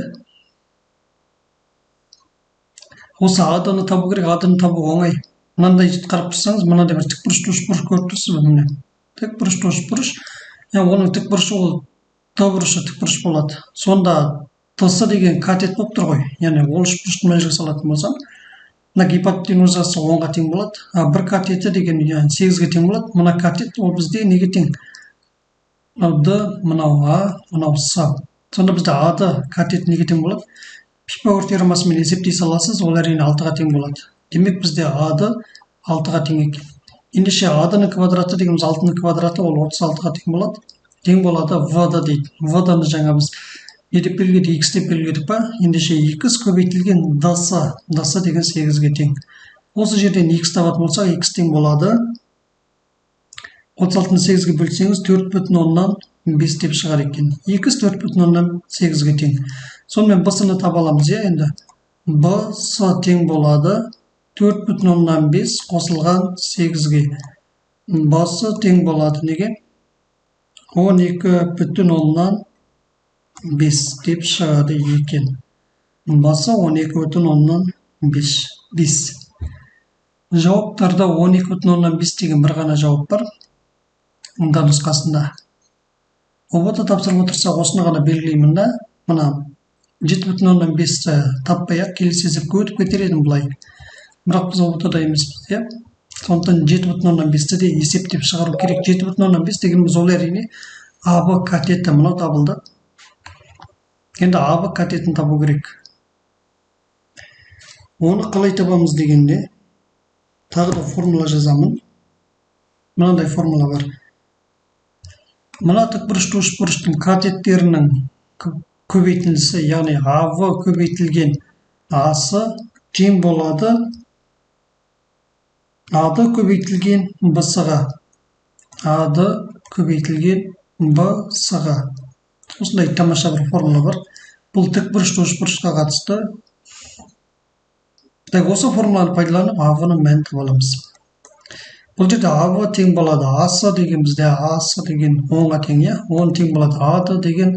Осы А-дыны табу керек, А-дыны табу оңай. Мынандай қарап тұрсаңыз, мынандай бір тікбұрышты үшбұрыш көріп тұрсыз ба? Міне. Тікбұрышты үшбұрыш. Оның тікбұрышы ол д-бұрышы тікбұрыш болады. Сонда д-сы деген катет болып тұр ғой. Яғни ол үшбұрышты мына жерге салатын болсам, мына гипотенузасы 10-ға тең болады. Бір катеті деген 8-ге тең болады. Мына катет ол бізде неге тең? Мынау д, мынау а, мынау с. Сонда бізде а-ды катет неге тең болады? Пифагор теоремасымен есептей саласыз, ол әрине 6-ға тең болады. Демек бізде а-ды 6-ға тең екен. Ендеше а-дың квадраты дегеніміз 6-ның квадраты, ол 36-ға тең болады. Тең болады в-ды дейді. В-дыны жаңа біз не деп белгіледік, x деп белгіледік па? Ендеше x көбейтілген д-сы, д-сы деген 8-ге тең. Осы жерден x табатын болсақ, x тең болады 36-ны 8-ге бөлсеңіз 4,5 деп шығар екен. X 4,8-ге тең. Сонымен b-сыны таба аламыз, енді b-сы тең болады 4,5 қосылған 8-ге. b-сы тең болады неге? 12,5 деп шығады екен. b-сы 12,5. Жауаптарда 12,5 деген бір ғана жауап бар. Онда нұсқасында. Ұбт тапсырып отырсақ, осыны ғана белгілеймін да. Мына 7,5-ті таппай-ақ келесі есепке өтіп кетер едім былай. Бірақ біз ұбт-да емеспіз, иә? Сондықтан 7,5-ті де есептеп шығару керек. 7,5 дегеніміз ол әрине АБ катеті, мынау табылды. Енді АБ катетін табу керек. Оны қалай табамыз дегенде, тағы да формула жазамын. Мынандай формула бар. Мына тікбұрышты үшбұрыштың катеттерінің көбейтілісі, яғни АВ көбейтілген А-сы тең болады А-ды көбейтілген Б-сыға. А-ды көбейтілген Б-сыға. Осындай тамаша бір формула бар. Бұл тікбұрышты үшбұрышқа қатысты. Осы формуланы пайдаланып А-ның мәнін таба аламыз. Бұл жерде А-ны тең болады. А-сы деген бізде А-сы деген 10-ға тең, 10 тең болады. А-ды деген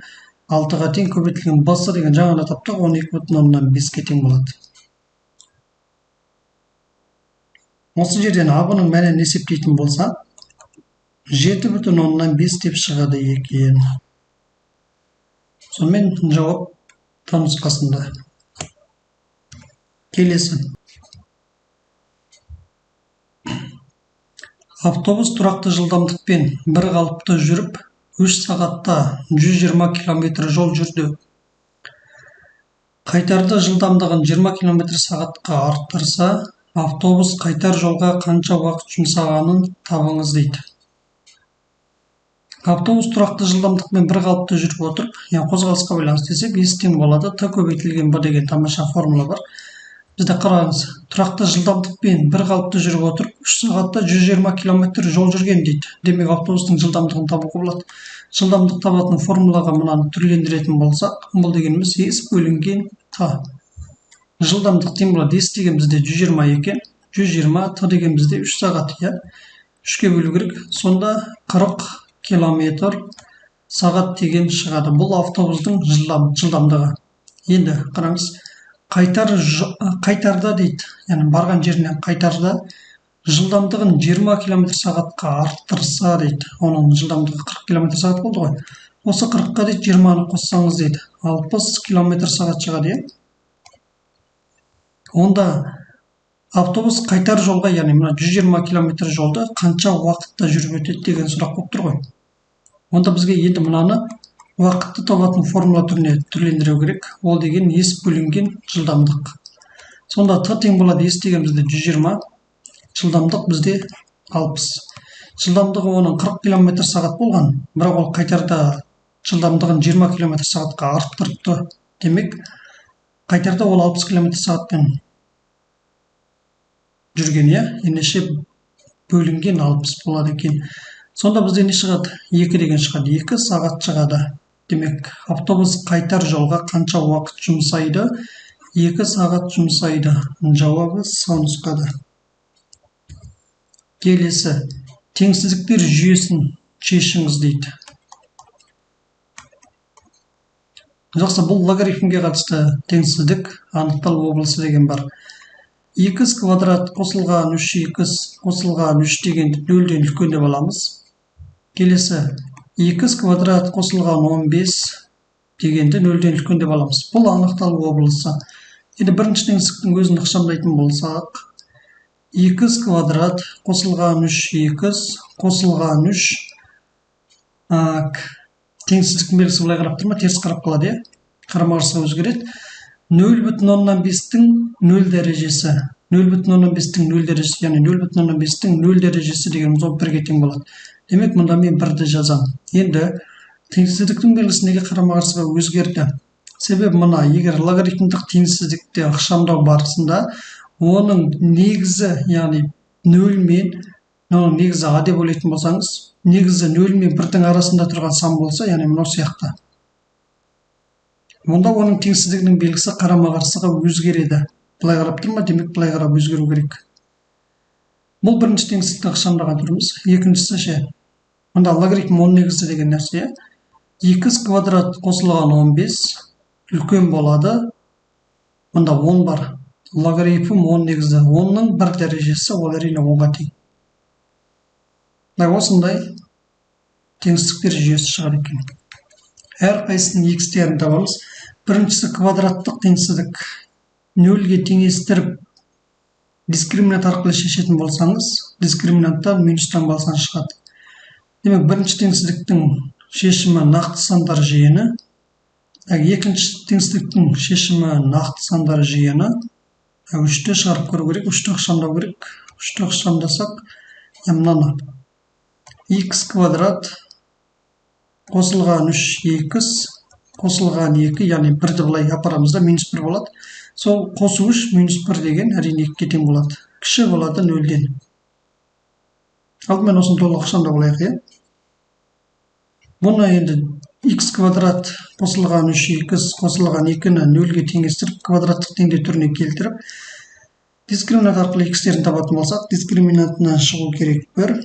6-ға тең, көбейтілген Б-сы деген жаңа таптық 12,5-ге тең болады. Осы жерден А-ның мәнін есептейтін болса, 7,5 деп шығады екен. Сонымен жауап нұсқасында. Келесі. Автобус тұрақты жылдамдықпен бір қалыпты жүріп, 3 сағатта 120 км жол жүрді. Қайтарда жылдамдығын 20 км/сағатқа арттырса, автобус қайтар жолға қанша уақыт жұмсағанын табыңыз дейді. Автобус тұрақты жылдамдықпен бір қалыпты жүріп отырып, қозғалысқа байланысты десек, S тең болады, Т көбейтілген Б деген тамаша формула бар. Бізде қараңыз, тұрақты жылдамдықпен бір қалыпты жүріп отырып, 3 сағатта 120 км жол жүрген дейді. Демек, автобустың жылдамдығын табуға болады. Жылдамдық табатын формулаға мынаны түрлендіретін болсақ, бұл дегеніміз S бөлінген Т. Жылдамдық тең болады, S деген бізде 120 екен. 120, Т деген бізде 3 сағат, 3-ке бөлу керек. Сонда 40 км сағат деген шығады. Бұл автобустың жылдамдығы. Енді қараңыз, қайтарда дейді, яғни барған жерінен қайтарда жылдамдығын 20 км/сағатқа арттырса дейді. Оның жылдамдығы 40 км/сағат болды ғой. Осы 40-қа дейді 20-ны қоссаңыз дейді. 60 км/сағат шығады. Онда автобус қайтар жолға, яғни 120 км жолды қанша уақытта жүріп өтеді деген сұрақ болып тұр ғой. Онда бізге енді мынаны уақытты табатын формула түріне түрлендіру керек. Ол деген S бөлінген жылдамдық. Сонда Т тең болады S деген бізде 120, жылдамдық бізде 60. жылдамдығы оның 40 км сағат болған, бірақ ол қайтарда жылдамдығын 20 км сағатқа арттырыпты. Демек, қайтарда ол 60 км сағатпен жүрген, ендеше бөлінген 60 болады екен. Сонда бізде не шығады? 2 деген шығады. 2 сағат шығады. Демек, автобус қайтар жолға қанша уақыт жұмсайды? 2 сағат жұмсайды. Жауабы С нұсқада. Келесі, теңсіздіктер жүйесін шешіңіз дейді. Жақсы, бұл логарифмге қатысты теңсіздік анықталу облысы деген бар. 2 квадрат қосылған 3 қосылған 3 дегенді 0-ден үлкен деп аламыз. Келесі, 2 квадрат қосылған 15 дегенді 0-ден үлкен деп аламыз. Бұл анықталу облысы. Енді бірінші теңсіздіктің өзін ықшамдайтын болсақ, 2 квадрат қосылған 3 қосылған 3 теңсіздіктің белгісі былай қарап тұрма, теріс қарап қалады, қарама-қарсы өзгереді. 0,5-тің 0 дәрежесі. 0,5-тің 0 дәрежесі, яғни 0,5-тің 0 дәрежесі дегеніміз ол 1-ге тең болады. Демек, мұнда мен 1-ді жазамын. Енді теңсіздіктің белгісі неге қарама-қарсыға өзгерді? Себебі мұна, егер логарифмдік теңсіздікте ықшамдау барысында оның негізі, яғни 0 мен, оның негізі А деп ойлайтын болсаңыз, негізі 0 мен 1-тің арасында тұрған сан болса, яғни мынау сияқты. Мұнда оның теңсіздігінің белгісі қарама-қарсыға өзгереді. Былай қарап тұрма, демек былай қарап өзгеру керек. Бұл бірінші теңсіздікті ықшамдаған түріміз. Екіншісі ше, мұнда логарифм 10 негізі деген нәрсе. 2 квадрат қосылған 15 үлкен болады. Мұнда 10 бар. Логарифм 10 негізі. 10-ның 1 дәрежесі ол әрине 10-ға тең. Осындай теңсіздіктер жүйесі шығады екен. Әр қайсының x-терін табамыз. Біріншісі квадраттық теңсіздік 0-ге теңестіріп дискриминант арқылы шешетін болсаңыз, дискриминантта минустан басқан шығады. Демек, бірінші теңсіздіктің шешімі нақты сандар жиыны, екінші теңсіздіктің шешімі нақты сандар жиыны, 3-ті шығарып көру керек, 3-ті ықшамдау керек. 3-ті ықшамдасақ, мынаны x квадрат қосылған 3 қосылған 2, яғни 1-ді былай апарамызда минус 1 болады. Сол қосу 3 минус 1 деген әрине 2-ге тең болады. Кіші болады 0-ден. Алдымен осыны толық ықшамдап алайық. Бұны енді x квадрат қосылған 3 қосылған 2-ні 0-ге теңестіріп, квадраттық теңдеу түріне келтіріп, дискриминант арқылы x-терін табатын болсақ, дискриминантына шығу керек 1,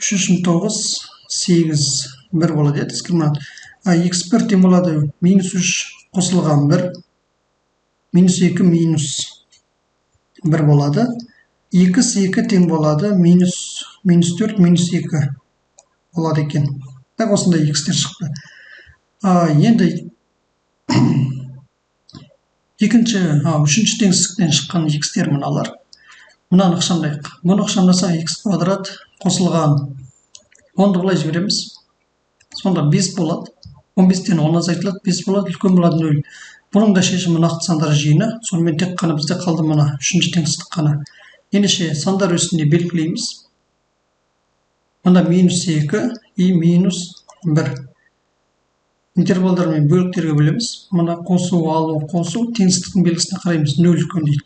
3 9, 8, 1 болады, дискриминант. x1 тең болады минус 3 қосылған 1, минус 2 минус 1 болады. x2 тең болады минус 4 минус 2 болады екен. Осындай x-тер шықты. Енді үшінші теңсіздіктен шыққан x-тер мыналар. Мынаны ықшамдайық. Бұны ықшамдасақ x квадрат қосылған 10-ды былай жібереміз. Сонда 5 болады. 15-тен 10 азайтылады, 5 болады, үлкен болады 0. Бұның да шешімі нақты сандар жиыны. Сонымен тек қана бізде қалды мына үшінші теңсіздік қана. Ендеше сандар өсінде белгілейміз. Мұнда минус 2 и минус 1. Интервалдар мен бөліктерге бөлеміз. Мұнда қосу, алу, қосу. Теңсіздіктің белгісіне қараймыз. 0 үлкен дейді.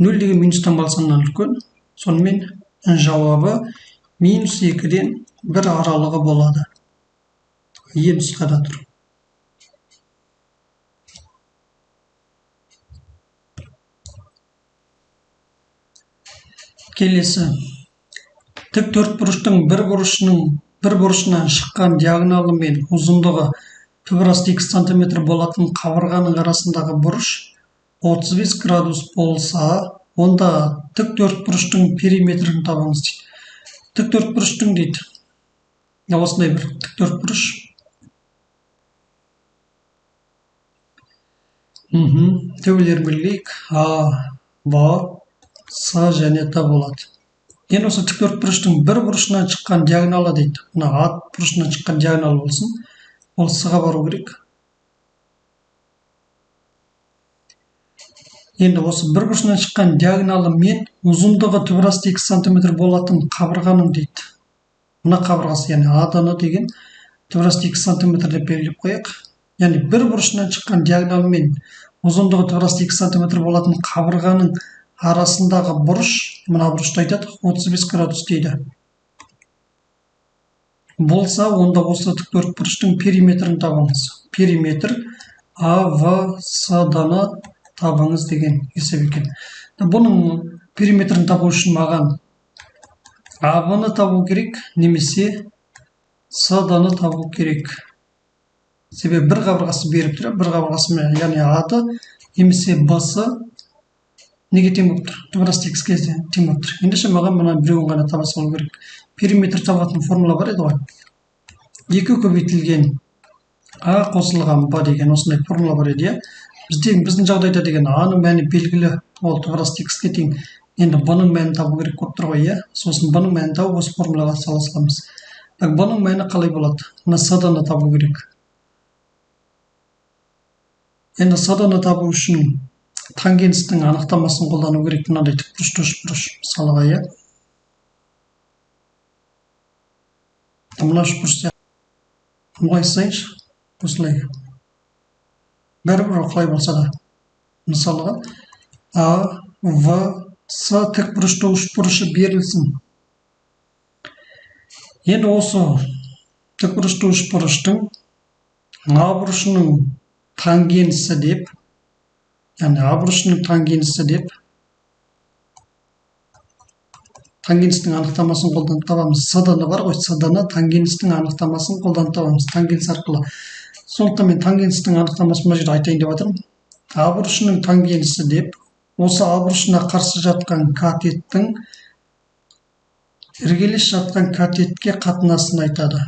0 деген минустан балсаннан үлкен. Сонымен жауабы минус 2-ден 1 аралығы болады. Е нұсқада тұр. Келесі. Тік төртбұрыштың бір бұрышынан шыққан диагоналы мен ұзындығы түбірасты 2 см болатын қабырғаның арасындағы бұрыш 35 градус болса, онда тік төртбұрыштың периметрін табыңыз дейді. Тік төртбұрыштың дейді. Осындай бір тік төртбұрыш. Төбелер белгілейік. А, Б, С және Т болады. Енді осы тік төртбұрыштың бір бұрышынан шыққан диагоналы дейді. Мына А бұрышынан шыққан диагоналы болсын. Ол С-ға бару керек. Енді осы бір бұрышынан шыққан диагоналы мен ұзындығы түбірасты 2 см болатын қабырғаның дейді. мына қабырғасы, яғни А-ны деген түбірасты 2 см деп белгілеп қояйық. Яғни бір бұрышынан шыққан диагоналы мен ұзындығы түбірасты 2 см болатын қабырғаның арасындағы бұрыш, мына бұрышты айтады, 35 градус дейді. Болса, онда осы тікбұрыштың периметрін табыңыз. Периметр АВС-ны табыңыз деген есеп екен. Бұның периметрін табу үшін маған АВ-ны табу керек, немесе СД-ны табу керек. Себебі бір қабырғасы беріп тұр, бір қабырғасы, яғни А-ды немесе Б-сы неге тең болып тұр? Түбірасты X-ке тең болып тұр. Ендеше маған мына біреуін ғана таба салу керек. Периметр табатын формула бар еді ғой. 2 көбейтілген А қосылған Б деген осындай формула бар еді. Біздің жағдайда деген А-ның мәні белгілі, ол түбірасты X-ке тең. Енді Б-ның мәнін табу керек болып тұр ғой, сосын Б-ның мәнін табу осы формулаға сала саламыз. Б-ның мәні қалай болады? Мына СД-ны табу керек. Енді СД-ны табу үшін тангенстің анықтамасын қолдану керек. Мынандай тікбұрышты үшбұрыш мысалға, мына үшбұрыш мұндай сайыншы, осылай. Бәрібір қалай болса да. Мысалға А, В, С тікбұрышты үшбұрышы берілсін. Енді осы тікбұрышты үшбұрыштың А бұрышының тангенсі деп, яғни А бұрышының тангенсі деп, тангенстің анықтамасын қолданып табамыз. СД-ны бар ғой, СД-ны тангенстің анықтамасын қолданып табамыз, тангенс арқылы. Сондықтан мен тангенстің анықтамасын мына жерде айтайын деп жатырмын. А бұрышының тангенсі деп, осы А бұрышына қарсы жатқан катеттің іргелес жатқан катетке қатынасын айтады.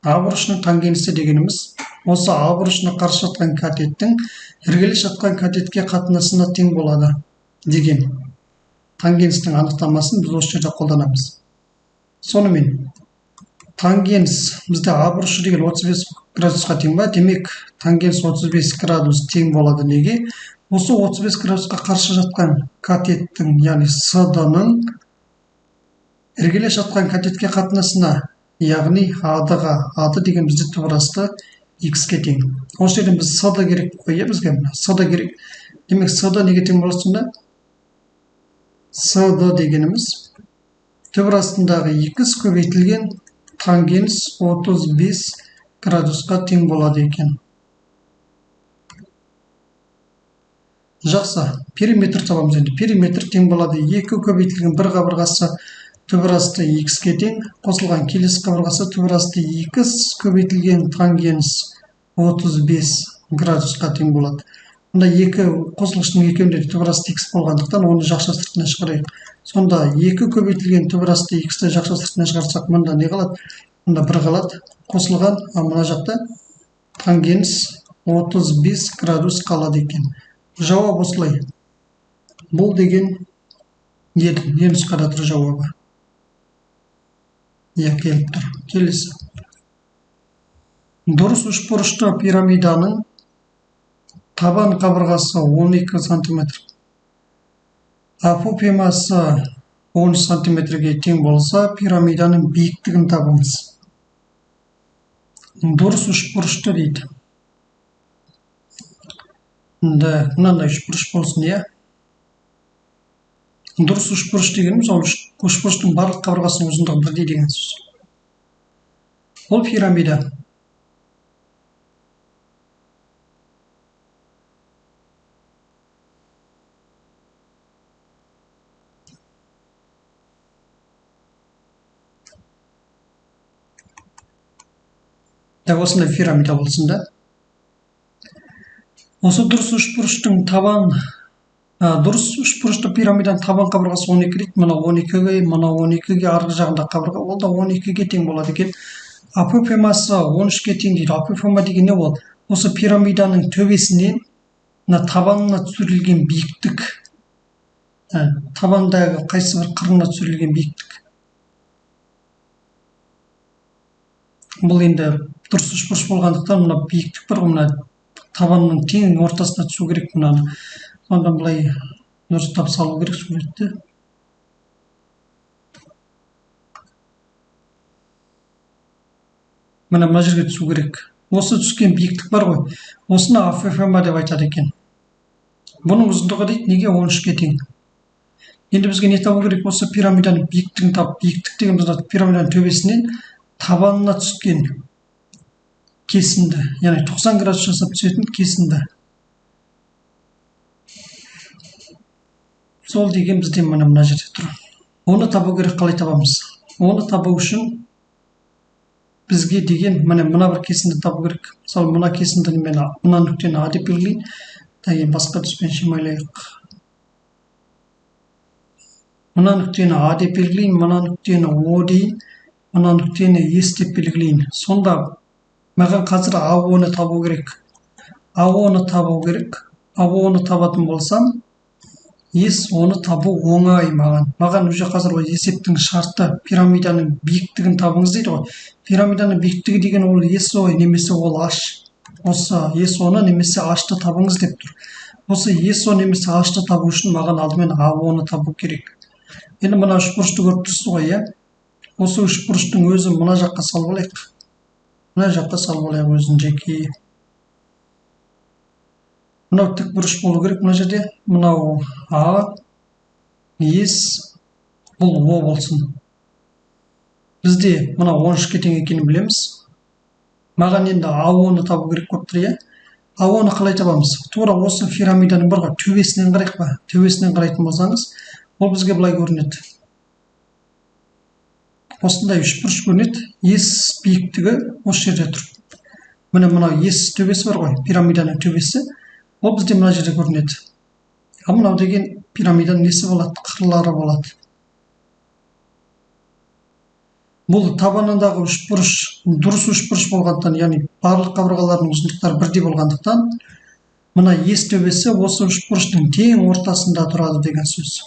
А бұрышының тангенсі дегеніміз, осы А бұрышына қарсы жатқан катеттің іргелес жатқан катетке қатынасына тең болады деген тангенстің анықтамасын біз осы жерде қолданамыз. Сонымен, тангенс бізде А бұрышы деген 35 градусқа тең ба? Демек, тангенс 35 градус тең болады. Неге? Осы 35 градусқа қарсы жатқан катеттің, яғни СД-ның іргелес жатқан катетке қатынасына, яғни АД деген бізде түбірасты X-ке тең. Осы жерден біз СД керек қой, бізге СД керек. Демек, СД неге тең болады сонда? СД дегеніміз түбірастындағы X көбейтілген тангенс 35 градусқа тең болады екен. Жақсы, периметр табамыз енді. Периметр тең болады 2 көбейтілген бір қабырғасы түбірасты X-ке тең, қосылған келесі қабырғасы түбірасты X көбейтілген тангенс 35 градусқа тең болады. Мұнда екі қосылғыштың екеуінде түбірасты X болғандықтан оны жақша сыртына шығарайық. Сонда 2 көбейтілген түбірасты X-ті жақша сыртына шығарсақ, мұнда не қалады? Мұнда 1 қалады. Қосылған, мына жақта тангенс 35 градус қалады екен. Жауап осылай. Бұл деген не нұсқада тұр жауабы? Келіп тұр. Келесі. Дұрыс үшбұрышты пирамиданың табан қабырғасы 12 см. Апофемасы 10 см-ге тең болса, пирамиданың биіктігін табыңыз. Дұрыс үшбұрышты дейді. Мынандай үшбұрыш болсын, Дұрыс үшбұрыш дегеніміз, ол үшбұрыштың барлық қабырғасының ұзындығы бірдей деген сөз. Ол пирамида. Осындай пирамида болсын да. Осы дұрыс үшбұрыштың табан дұрыс үшбұрышты пирамиданың табан қабырғасы 12 дейді. Мына 12-ге арғы жағында қабырға, ол да 12-ге тең болады екен. Апофемасы 13-ге тең дейді. Апофема деген не ол? Осы пирамиданың төбесінен табанына түсірілген биіктік, табандағы қайсы бір қырына түсірілген биіктік. Бұл енді дұрыс үшбұрыш болғандықтан мына биіктік бар, мына табанның тең ортасына түсу керек мынаны. Сонда бұлай дұрыстап салу керек суретті. мына жерге түсу керек. Осы түскен биіктік бар ғой. Осыны АФФМ деп айтады екен. Бұның ұзындығы дейді неге 13-ке тең. Енді бізге не табу керек? Осы пирамиданың биіктігін тап. Биіктік деген бізде пирамиданың төбесінен табанына түскен кесінді, яғни 90 градус жасап түсетін кесінді. Сол деген бізде мына жерде тұр. Оны табу керек, қалай табамыз? Оны табу үшін бізге деген мына бір кесінді табу керек. Мысалы, мына кесіндіні мен мына нүктені А деп белгілейін. Басқа түспен шимайлайық. Мына нүктені А деп белгілейін, мына нүктені О дейін, мына нүктені С деп белгілейін. Сонда маған қазір АО-ны табу керек. АО-ны табу керек. АО-ны табатын болсам, С-оны табу оңай маған. Маған уже қазір есептің шарты пирамиданың биіктігін табыңыз дейді ғой. Пирамиданың биіктігі деген ол С-о немесе ол H. Осы С-оны немесе H-ты табыңыз деп тұр. Осы С-о немесе H-ты табу үшін маған алдымен АО-ны табу керек. Енді мына үшбұрышты көріп тұрсыз ғой, иә? Осы үшбұрыштың өзі мына жаққа салып алайық. Мына жаққа салып алайық өзін жеке. Мынау тік бұрыш болу керек мына жерде. Мынау А, С, бұл О болсын. Бізде мына 13-ке тең екенін білеміз. Маған енді АО-ны табу керек болып тұр, иә? АО-ны қалай табамыз? Тура осы пирамиданың бар ғой, төбесінен қарайық па? Төбесінен қарайтын болсаңыз, ол бізге былай көрінеді. Осындай үшбұрыш көрінеді. С биіктігі осы жерде тұр. Мына С төбесі бар ғой, пирамиданың төбесі. Ол бізде мына жерде көрінеді. Мынау деген пирамиданың несі болады? Қырлары болады. Бұл табанындағы үшбұрыш дұрыс үшбұрыш болғандықтан, яғни барлық қабырғалардың ұзындықтары бірдей болғандықтан, мына С төбесі осы үшбұрыштың тең ортасында тұрады деген сөз.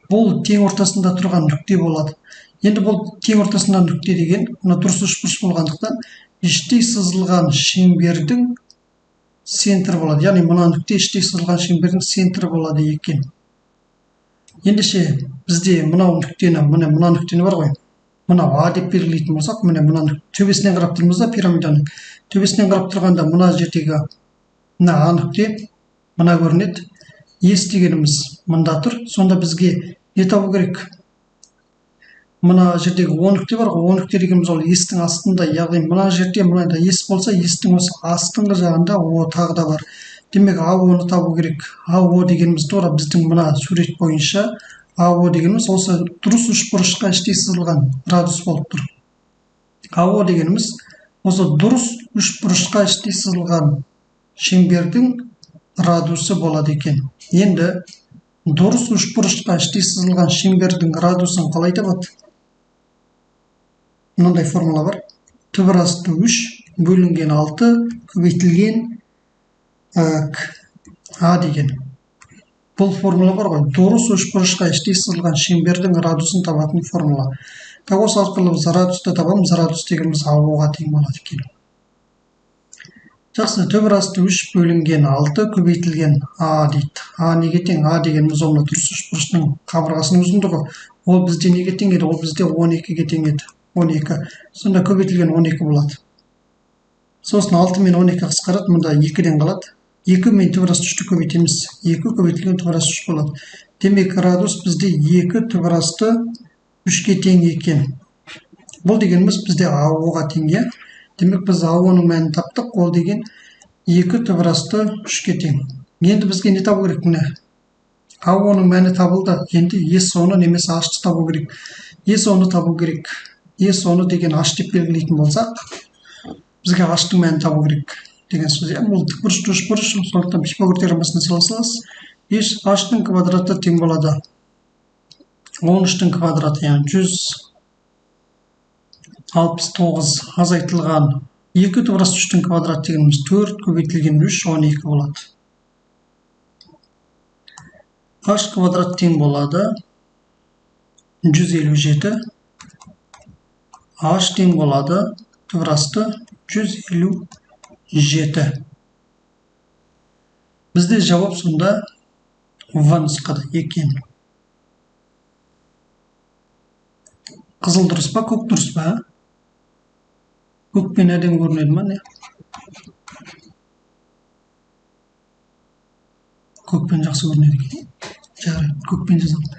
Бұл тең ортасында тұрған нүкте болады. Енді бұл тең ортасында нүкте деген мына дұрыс үшбұрыш болғандықтан, іштей сызылған шеңбердің центрі болады. Яғни мына нүкте іштей сызылған шеңбердің центрі болады екен. Ендеше бізде мына нүктені бар ғой. Мына А деп белгілейтін болсақ, мына төбесінен қарап тұрмыз да, пирамиданың төбесінен қарап тұрғанда мына жердегі мына А нүкте мына көрінеді. С дегеніміз мында тұр. Сонда бізге не табу керек? Мына жердегі О нүкте бар ғой, О нүкте дегеніміз ол С-тің астында, яғни мына жерде мынайда С болса, С-тің осы астыңғы жағында О тағы да бар. Демек, АО-ны табу керек. АО дегеніміз тура біздің мына сурет бойынша АО дегеніміз осы дұрыс үшбұрышқа іштей сызылған радиус болып тұр. АО дегеніміз осы дұрыс үшбұрышқа іштей сызылған шеңбердің радиусы болады екен. Енді дұрыс үшбұрышқа іштей сызылған шеңбердің радиусын қалай табады? Мынандай формула бар. Түбір асты 3 бөлінген 6 көбейтілген А деген. Бұл формула бар ғой. Дұрыс үшбұрышқа іштей сызылған шеңбердің радиусын табатын формула. Осы арқылы біз радиусты табамыз. Радиус дегеніміз АО-ға тең болады екен. Жақсы, түбір асты 3 бөлінген 6 көбейтілген А дейді. А неге тең? А дегеніміз оны дұрыс үшбұрыштың қабырғасының ұзындығы. Ол бізде неге тең еді? Ол бізде 12-ге тең еді. 12. Сонда көбейтілген 12 болады. Сосын 6 мен 12 қысқарады, мұнда 2-ден қалады. 2 мен түбір асты 3-ті көбейтеміз. 2 көбейтілген түбір асты 3 болады. Демек, радиус бізде 2 түбір асты 3-ке тең екен. Бұл дегеніміз бізде АО-ға тең, иә? Демек, біз АО-ның мәнін таптық, ол деген 2 түбір асты 3-ке тең. Енді бізге не табу керек міне? АО-ның мәні табылды. Енді С-оны немесе H-ты табу керек. С-оны табу керек. С-оны деген H деп белгілейтін болсақ, бізге H-тың мәнін табу керек деген сөз. Бұл тікбұрышты үшбұрыш, сондықтан Пифагор теоремасына саласыз. H-тың квадраты тең болады 13-тің квадраты, яғни 169 азайтылған 2 түбір асты 3-тің квадраты дегеніміз 4 көбейтілген 3 12 болады. H квадрат тең болады 157. H тең болады түбір асты 157. Бізде жауап сонда В нұсқада екен. Қызыл дұрыс па, көк дұрыс па? Көкпен әдемі көрінеді ма? Көкпен жақсы көрінеді екен. Жарайды, көкпен жазамын.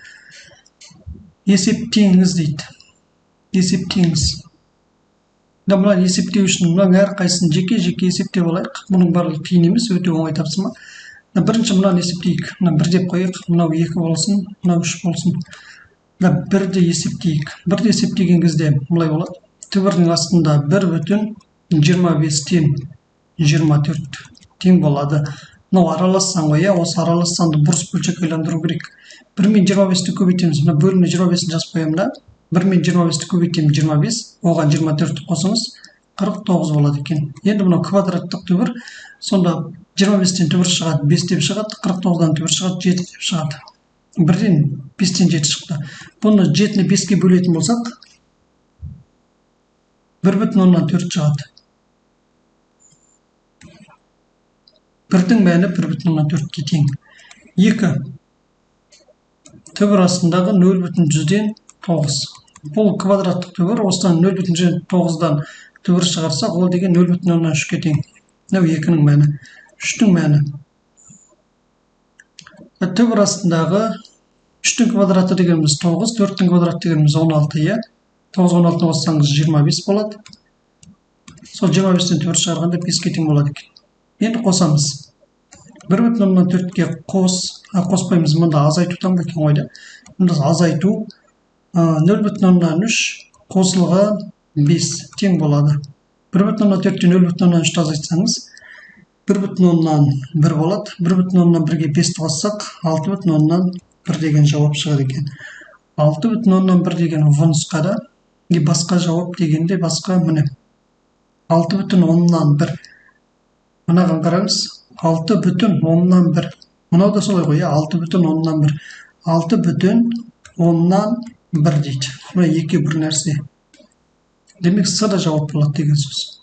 Есептеңіз дейді. Есептеңіз. Мына есептеу үшін мынаның әрқайсысын жеке-жеке есептеп алайық. Мұның барлығы қиын емес, өте оңай тапсырма. Бірінші мынаны есептейік. Мына 1 деп қойайық, мынау 2 болсын, мынау 3 болсын. Мына 1-ді есептейік. 1-ді есептеген кезде былай болады. Түбірдің астында 1,25-тен 24 тең болады. Мынау аралас сан ғой, осы аралас санды бұрыс бөлшекке айландыру керек. 1 мен 25-ті көбейтеміз. Мына бөліміне 25-ін жазып қоямын да. 1 мен 25-ті көбейтеміз 25, оған 24-ті қосыңыз 49 болады екен. Енді мынау квадраттық түбір, сонда 25-тен түбір шығады 5 деп шығады, 49-дан түбір шығады 7 деп шығады. 1-ден 5-тен 7 шықты. Бұны 7-ні 5-ке бөлетін болсақ, 1,4 шығады. 1-дің мәні 1,4-ке тең. 2. Түбір астындағы 0,9. Бұл квадраттық түбір, осыдан 0,9-дан түбір шығарсақ, ол деген 0,3-ке тең. Мынау 2-нің мәні. 3-тің мәні. Түбір астындағы 3-тің квадраты дегеніміз 9, 4-тің квадраты дегеніміз 16, 9-16-ны қоссаңыз 25 болады. Сол 25-тен түбір шығарғанда 5-ке тең болады екен. Енді қосамыз. 1,4-ке қоспаймыз, мұнда азайтудан ба екен ойда. Мұнда азайту 0,3 қосылған 5 тең болады. 1,4-тен 0,3-ті азайтсаңыз 1,1 болады. 1,1-ге 5-ті қоссақ 6,1 деген жауап шығады екен. 6,1 деген в нұсқада, басқа жауап дегенде басқа міне. 6,1. Мынаған қараңыз, 6,1. Мынау да солай ғой, 6,1. 6,1 дейді. Мына 2 бір нәрсе. Демек С да жауап болады деген сөз.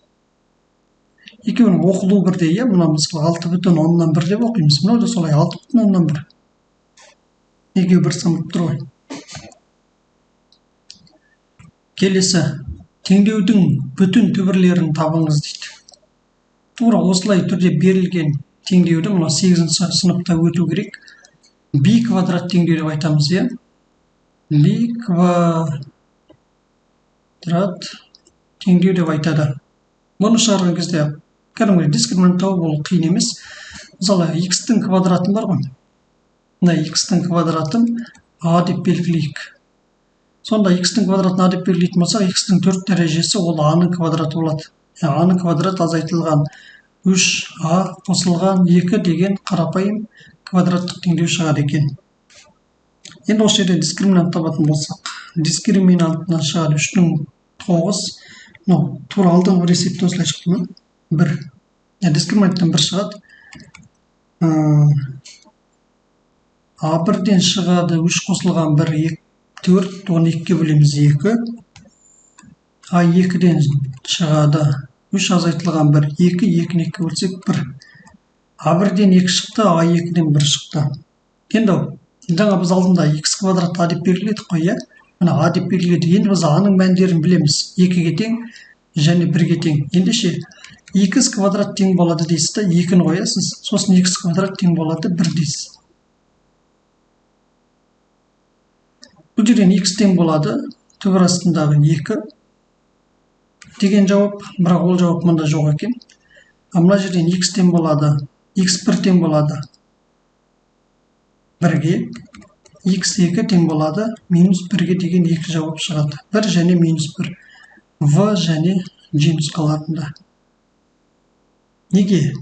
Екеуінің оқылу бірдей, мына мысалы 6,1 деп оқимыз. Мынау да солай 6,1. Екеуі бір самып тұр ғой. Келесі, теңдеудің бүтін түбірлерін табыңыз дейді. Тура осылай түрде берілген теңдеуді мына 8-ші сыныпта өту керек. B квадрат теңдеу деп айтамыз, B квадрат теңдеу деп айтады. Мұны шығарған кезде кәдімгі дискриминант тауып ол қиын емес. Мысалы, x-тің квадратын бар ғой. Мына x-тің квадратын a деп белгілейік. Сонда x-тің квадратын a деп белгілейтін болсақ, x-тің 4 дәрежесі ол a-ның квадраты болады. A-ның квадрат азайтылған 3a қосылған 2 деген қарапайым квадраттық теңдеу шығады екен. Енді осы жерде дискриминант табатын болсақ, дискриминантынан шығады 3-ның 9. Тура алдыңғы бір есепті осылай шықты ма? 1. Дискриминанттан 1 шығады. A1-ден шығады 3 қосылған 1, 4, 12-ке бөлеміз 2. A2-ден шығады 3 азайтылған 1, 2, 2-ні 2 бөлсек 1. A1-ден 2 шықты, A2-ден 1 шықты. Енді жаңа біз алдында x квадрат a деп белгіледік қой, мына a деп белгіледік. Енді біз a-ның мәндерін білеміз. 2-ге тең және 1-ге тең. Ендеше x квадрат тең болады дейсіз, 2-ні қоясыз. Сосын x квадрат тең болады 1 дейсіз. Бұл жерден x тең болады, түбір астындағы 2 деген жауап, бірақ ол жауап мұнда жоқ екен. Мына жерден x тең болады, x1 тең болады 1-ге, x2 тең болады, минус 1-ге деген 2 жауап шығады. 1 және минус 1. В және G нұсқаларында. Неге?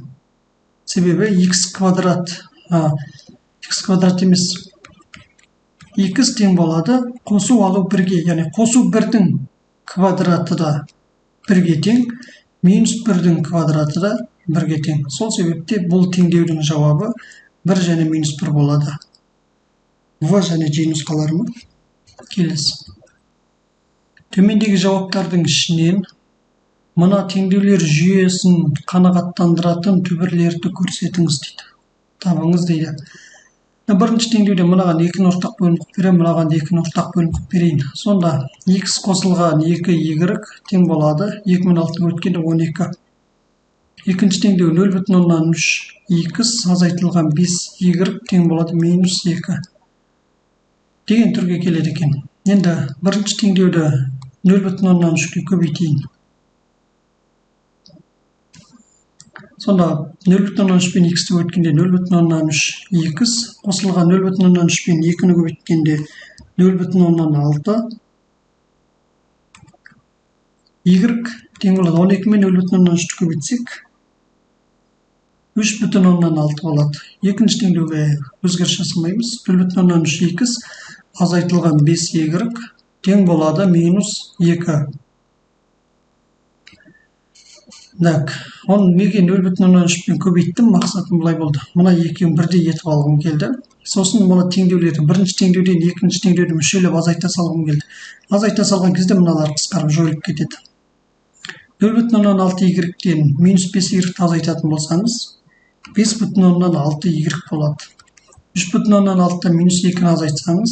Себебі x квадрат емес, x тең болады, қосу алу 1-ге, яғни қосу 1-дің квадраты да 1-ге тең, минус 1-дің квадраты да 1-ге тең. Сол себепте бұл теңдеудің жауабы 1 және минус 1 болады. В және G нұсқаларына келесі. Төмендегі жауаптардың ішінен мына теңдеулер жүйесін қанағаттандыратын түбірлерді көрсетіңіз дейді. Табыңыз дейді. Бірінші теңдеуде мынаған 2-ні ортақ бөлініп беремін, мынаған 2-ні ортақ бөлініп берейін. Сонда x қосылған 2y тең болады 2 мен 6-ны өткенде 12. Екінші теңдеу 0,3x азайтылған 5y тең болады минус 2 деген түрге келеді екен. Енді бірінші теңдеуді 0,3-ке көбейтейін. Сонда 0,3 пен x-ті өткенде 0,3x қосылған 0,3 пен 2-ні көбейткенде 0,6 y тең болады 12 мен 0,3-ті көбейтсек 3,6 болады. Екінші теңдеуге өзгеріс жасамаймыз. 0,3x азайтылған 5y тең болады минус 2. Так, оны неге 0,3 пен көбейттім, мақсатым былай болды. Мына екеуін бірдей етіп алғым келді. Сосын мұны теңдеулерді бірінші теңдеуден екінші теңдеуді мүшелеп азайта салғым келді. Азайта салған кезде мыналар қысқарып жойылып кетеді. 0,6y-тен минус 5y азайтатын болсаңыз, 5,6y болады. 3,6-тан минус 2-ні азайтсаңыз,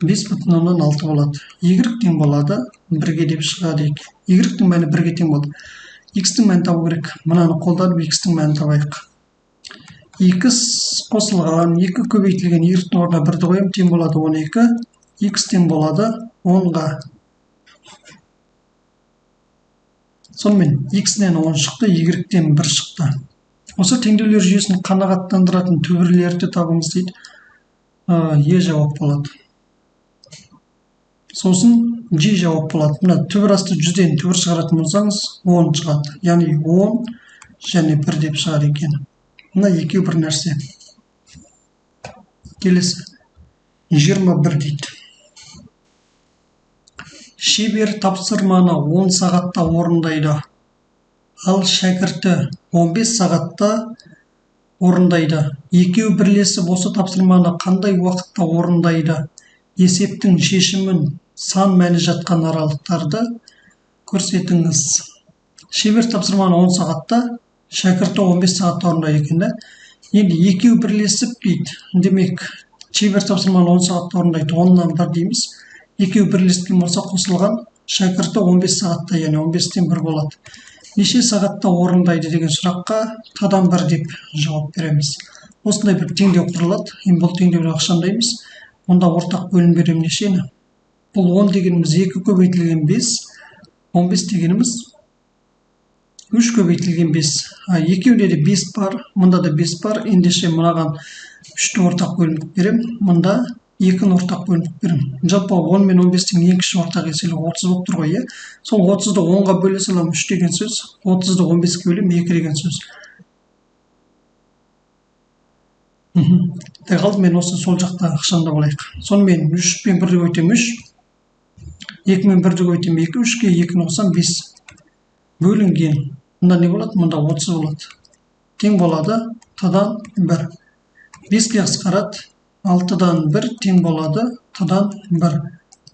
5,6 болады. Y тең болады 1-ге деп шығады. Y-тің мәні 1-ге тең болады. X-тің мәнін табу керек. Мынаны қолданып X-тің мәнін табайық. X қосылған 2 көбейтілген Y-тің орнына 1-ді қоямын, тең болады 12. X тең болады 10-ға. Сонымен X-нен 10 шықты, Y-тен 1 шықты. Осы теңдеулер жүйесін қанағаттандыратын түбірлерді табыңыз дейді. Е жауап болады. Сосын G жауап болады. Мына түбір асты 100-ден түбір шығаратын болсаңыз 10 шығады. Яғни 10 және 1 деп шығады екен. Мына екеу бір нәрсе. Келесі 21 дейді. Шебер тапсырманы 10 сағатта орындайды. Ал шәкірті 15 сағатта орындайды. Екеу бірлесіп осы тапсырманы қандай уақытта орындайды? Есептің шешімін сан мәні жатқан аралықтарды көрсетіңіз. Шебер тапсырманы 10 сағатта, шәкірті 15 сағатта орындайды екен. Енді екеу бірлесіп дейді. Демек, шебер тапсырманы 10 сағатта орындайды. 10-нан 1 дейміз. Екеу бірлескен болса қосылған, шәкірті 15 сағатта, яғни 15-тен 1 болады. Неше сағатта орындайды деген сұраққа тадан 1 деп жауап береміз. Осындай бір теңдеу құрылады. Енді бұл теңдеуді ақшандаймыз. Онда ортақ бөлім берем нешені? Бұл 10 дегеніміз 2 көбейтілген 5, 15 дегеніміз 3 көбейтілген 5. Екеуде де 5 бар, мұнда да 5 бар. Ендеше мынаған 3-ті ортақ бөлініп берем, мұнда 2-ні ортақ бөлініп берем. Жалпы 10 мен 15-тің ең кіші ортақ еселі 30 болып тұр ғой. Сол 30-ды 10-ға бөле салам 3 деген сөз, 30-ды 15-ге бөлем 2 деген сөз. Алдымен осы сол жақта ақшанда болайық. Сонымен 3 пен 1-ді көйтем 3, 2 мен 1-ді көйтем 2, 3-ке 2-ні қосам 5. Бөлінген. Мұнда не болады? Мұнда 30 болады. Тең болады тадан 1. 5-ке қысқарады. 6-дан 1 тең болады тадан 1.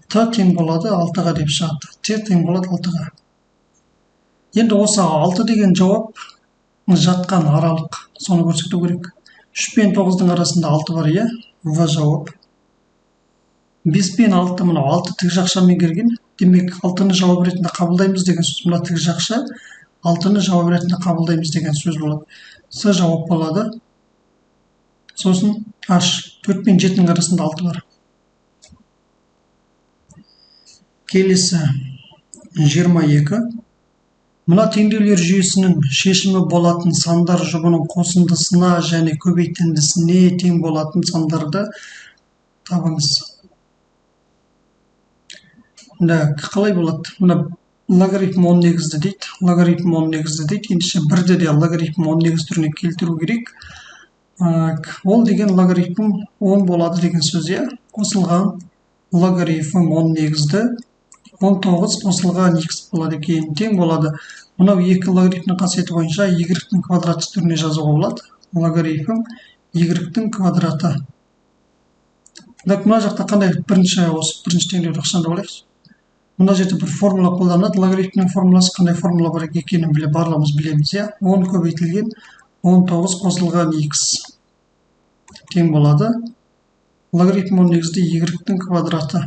Т тең болады 6-ға деп шығады. Т тең болады 6-ға. Енді осы 6 деген жауап жатқан аралық. Соны көрсету керек. 3 пен 9-дың арасында 6 бар, е? В жауап. 5 пен 6 мына 6 тік жақшамен келген. Демек 6-ны жауап ретінде қабылдаймыз деген сөз. Мына тік жақша 6-ны жауап ретінде қабылдаймыз деген сөз болады. С жауап болады. Сосын H 4 пен 7-ның арасында 6 бар. Келесі 22. Мына теңдеулер жүйесінің шешімі болатын сандар жұбының қосындысына және көбейтіндісіне тең болатын сандарды табыңыз. Қалай болады? Мына логарифм 10 негізді дейді. Логарифм 10 негізді дейді. Ендеше 1-ді де логарифм 10 негіз түріне келтіру керек. Ол деген логарифм 10 болады деген сөз. Қосылған логарифм 10 негізді 19 қосылған x болады екен. Тең болады. Мынау екі логарифмнің қасиеті бойынша y-тің квадраты түріне жазуға болады. Логарифм y-тің квадраты. Мына жақта қандай бірінші теңдеуді ақшанда болайық. Мына жерде бір формула қолданады. Логарифмнің формуласы қандай формула бар екенін барлығымыз білеміз. 10 көбейтілген 19 қосылған x тең болады логарифм 10 негізді y-тің квадраты.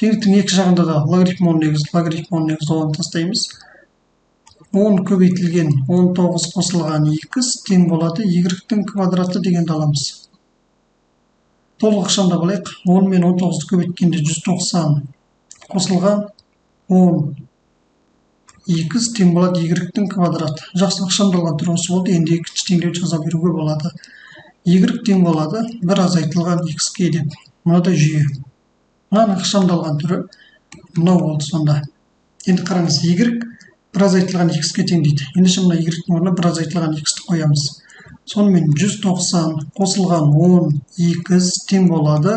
Теңдіктің екі жағында да логарифм 10 негізді 10 тастаймыз. 10 көбейтілген 19 қосылған x тең болады y-тің квадраты дегенді аламыз. Толық ықшамда болайық. 10 мен 19-ды көбейткенде 190 қосылған 10 x тең болады y-тің квадраты. Жақсы ықшамдалған түрі осы болды. Енді екінші теңдеуді жаза беруге болады. Y тең болады бір азайтылған x-ке деп. Мынада жүйе. Мынаның ықшамдалған түрі мынау болды сонда. Енді қараңыз, y бір азайтылған x-ке тең дейді. Ендеше мына y-тің орнына бір азайтылған x-ті қоямыз. Сонымен 190 қосылған 10x тең болады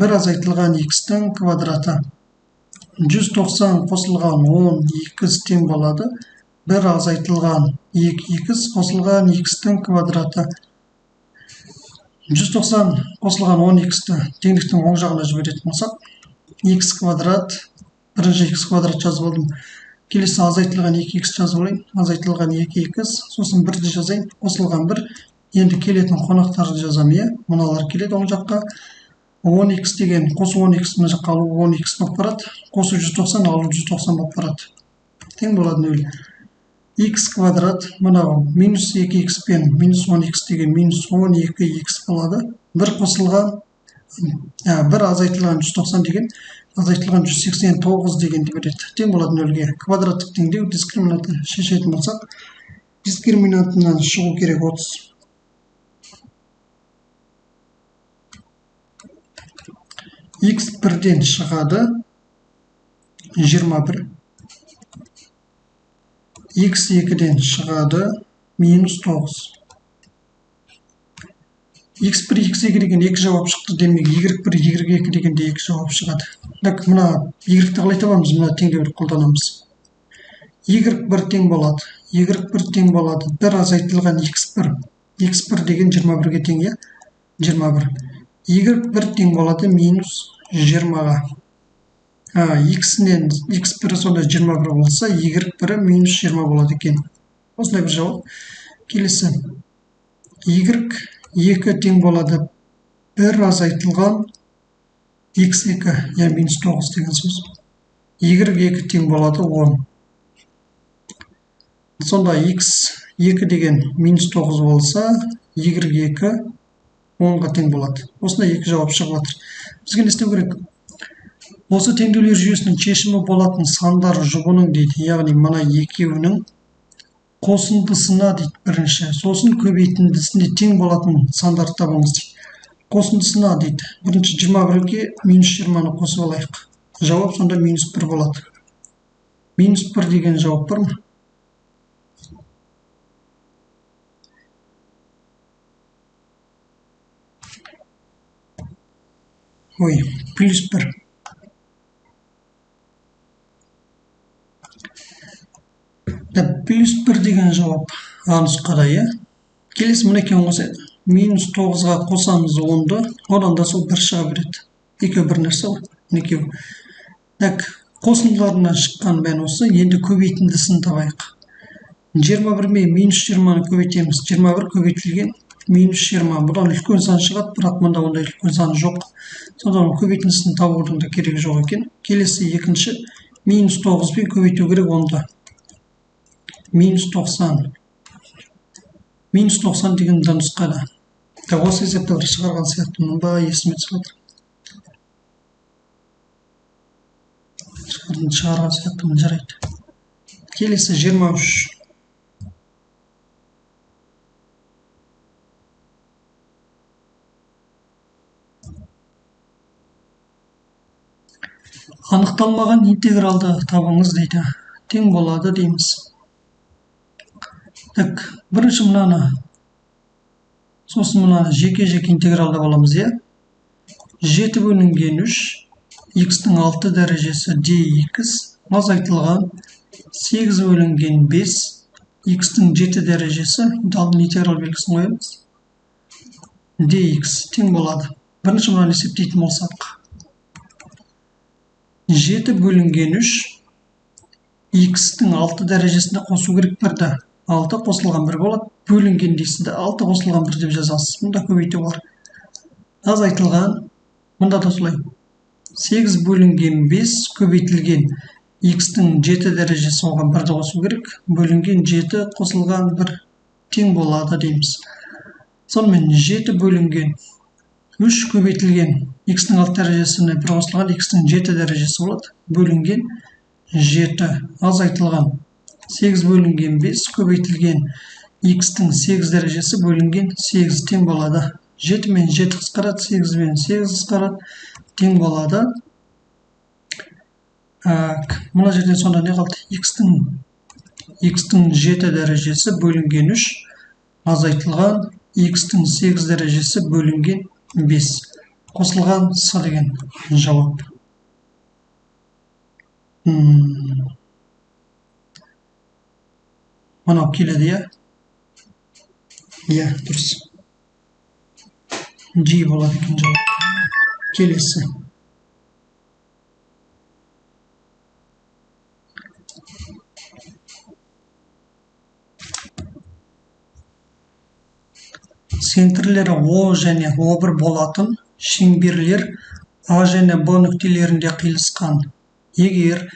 бір азайтылған x-тің квадраты. 190 қосылған 10x тең болады бір азайтылған 2x қосылған x-тің квадраты. 190 қосылған 10x-ті теңдіктің оң жағына жіберетін болсақ, x квадрат, бірінші x квадрат жазып алдым. Келесі азайтылған 2x жазып алайын. Азайтылған 2x, сосын 1-ді жазайын. Қосылған 1. Енді келетін қонақтарды жазамын. Мыналар келеді оң жаққа. 10x деген қосу 10x мына жаққа алу 10x болып барады. Қосу 190 алу 190 болып барады. Тең болады 0. X квадрат мынау минус 2x пен минус 10x деген минус 12x болады. Бір қосылған, бір азайтылған 190 деген азайтылған 189 дегенді береді. Тең болады 0-ге. Квадраттық теңдеу дискриминантты шешетін болсақ, дискриминантынан шығу керек 30. X 1-ден шығады 21. X 2-ден шығады минус 9. X1, X2 деген 2 жауап шықты демек, Y1, Y2 дегенде 2 жауап шығады. Так, мына Y-ті қалай табамыз? Мына теңдеуді қолданамыз. Y1 тең болады. Y1 тең болады. Бір азайтылған X1. X1 деген 21-ге тең, 21. Y1 тең болады минус 20-ға. X-нен X1 сонда 21 болса, Y1 минус 20 болады екен. Осындай бір жауап. Келесі. Y2 тең болады бір азайтылған X2, минус 9 деген сөз. Y2 тең болады 10. Сонда X2 деген минус 9 болса, Y2 10-ға тең болады. Осындай екі жауап шығып жатыр. Бізге не істеу керек? Осы теңдеулер жүйесінің шешімі болатын сандар жұбының дейді. Яғни мына екеуінің қосындысына дейді бірінші. Сосын көбейтіндісіне тең болатын сандарды табыңыз дейді. Қосындысына дейді. Бірінші 21-ге минус 20-ны қосып алайық. Жауап сонда минус 1 болады. Минус 1 деген жауап бар ма? Плюс 1. Плюс 1 деген жауап нұсқада, келесі мінекей қосайды. Минус 9-ға қосамыз 10-ды, одан да сол 1 шыға береді. Екеу бір нәрсе ғой, екеу. Қосындыларынан шыққан бән осы, енді көбейтіндісін табайық. 21 мен минус 20-ны көбейтеміз. 21 көбейтілген минус 20. Бұдан үлкен сан шығады, бірақ мұнда ондай үлкен сан жоқ. Содан көбейтіндісін табудың да керегі жоқ екен. Келесі екінші минус 9 пен көбейту керек 10-да. Минус 90. Минус 90 деген нұсқада. Осы есептеуді шығарған сияқтымын ба, есіме түсіп отыр. Шығарған сияқтымын, жарайды. Келесі 23. Анықталмаған интегралды табыңыз дейді. Тең болады дейміз. Бірінші мынаны, сосын мынаны жеке-жеке интегралды аламыз, 7 бөлінген 3, x-тің 6 дәрежесі dx, азайтылған 8 бөлінген 5, x-тің 7 дәрежесі, алдын интеграл белгісін қоямыз, dx тең болады. Бірінші мынаны есептейтін болсақ, 7 бөлінген 3, x-тің 6 дәрежесінде қосу керек бірді. 6 қосылған 1 болады. Бөлінген дейсінде 6 қосылған 1 деп жазасыз. Мұнда көбейту бар. Азайтылған Мұнда да солай. 8 бөлінген 5 көбейтілген x-тің 7 дәрежесі оған 1-ді қосу керек. Бөлінген 7 қосылған 1 тең болады дейміз. Сонымен 7 бөлінген 3 көбейтілген x-тің 6 дәрежесіне 1 қосылған x-тің 7 дәрежесі болады. Бөлінген 7 азайтылған 8 бөлінген 5 көбейтілген x-тің 8 дәрежесі бөлінген 8 тең болады. 7 мен 7 қысқарады, 8 мен 8 қысқарады, тең болады. Мына жерден сонда не қалды? x-тің 7 дәрежесі бөлінген 3 азайтылған x-тің 8 дәрежесі бөлінген 5 қосылған с деген жауап. Мынау келеді, иә? Иә, дұрыс. G болады екен жауап. Келесі. Центрлері O және O1 болатын шеңберлер А және Б нүктелерінде қиылысқан. Егер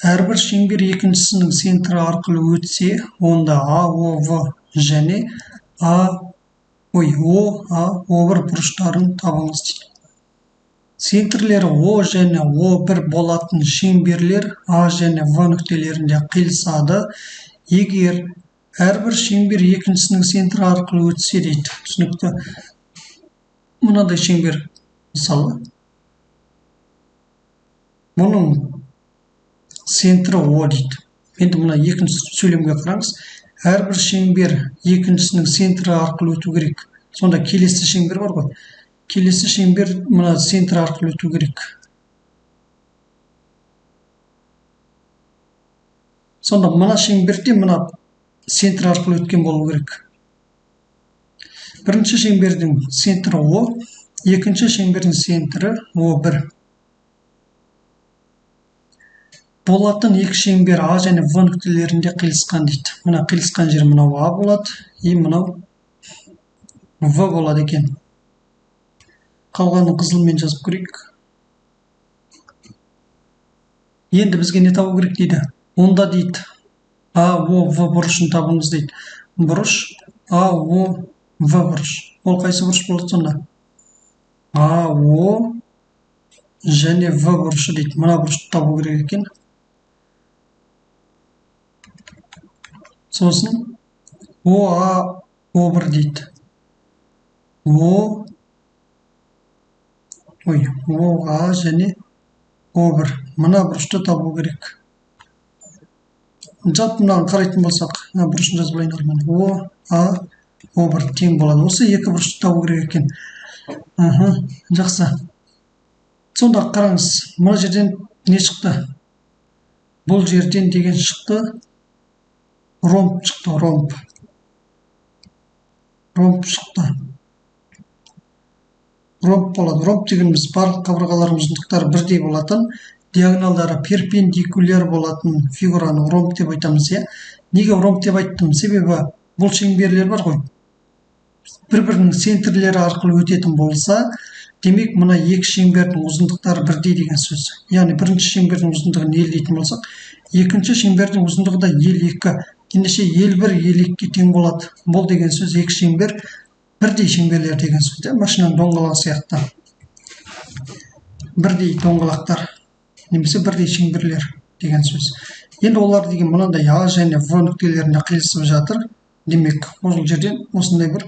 әрбір шеңбер екіншісінің центрі арқылы өтсе, онда AOV және O1 бұрыштарын табыңыз дейді. Центрлері O және O1 болатын шеңберлер А және В нүктелерінде қиылысады. Егер әрбір шеңбер екіншісінің центрі арқылы өтсе дейді. Түсінікті. Мынадай шеңбер мысалы. Бұның центрі О дейді. Енді мына екінші сөйлемге қараңыз. Әрбір шеңбер екіншісінің центрі арқылы өту керек. Сонда келесі шеңбер бар ғой. Келесі шеңбер мына центрі арқылы өту керек. Сонда мына шеңберде мына центрі арқылы өткен болу керек. Бірінші шеңбердің центрі О, екінші шеңбердің центрі О1. Болатын екі шеңбер А және В нүктелерінде қиылысқан дейді. Мына қиылысқан жер мынау А болады, мынау В болады екен. Қалғанын қызылмен жазып көрейік. Енді бізге не табу керек дейді? Онда дейді AOV бұрышын табыңыз дейді. Бұрыш AOV бұрыш. Ол қайсы бұрыш болады сонда? AO және V бұрышы дейді. Мына бұрышты табу керек екен. Сосын OA O1 дейді. OA және O1. Мына бұрышты табу керек. Жалпы мынаны қарайтын болсақ, бұрышын жазып алайын алдымен. OA O1 тең болады. Осы екі бұрышты табу керек екен. Жақсы. Сонда қараңыз, мына жерден не шықты? Бұл жерден деген шықты. Ромб шықты, ромб. Ромб шықты. Ромб болады. Ромб дегеніміз барлық қабырғалардың ұзындықтары бірдей болатын, диагоналдары перпендикуляр болатын фигураны ромб деп айтамыз, иә? Неге ромб деп айттым? Себебі бұл шеңберлер бар ғой. Бір-бірінің центрлері арқылы өтетін болса, демек мына екі шеңбердің ұзындықтары бірдей деген сөз. Яғни бірінші шеңбердің ұзындығын L дейтін болсақ, екінші шеңбердің ұзындығы да L2. Ендеше L1 L2-ге тең болады. Бұл деген сөз екі шеңбер бірдей шеңберлер деген сөз. Машинаның доңғалағы сияқты. Бірдей доңғалақтар немесе бірдей шеңберлер деген сөз. Енді олар деген мынандай А және В нүктелерінде қиылысып жатыр. Демек, ол жерден осындай бір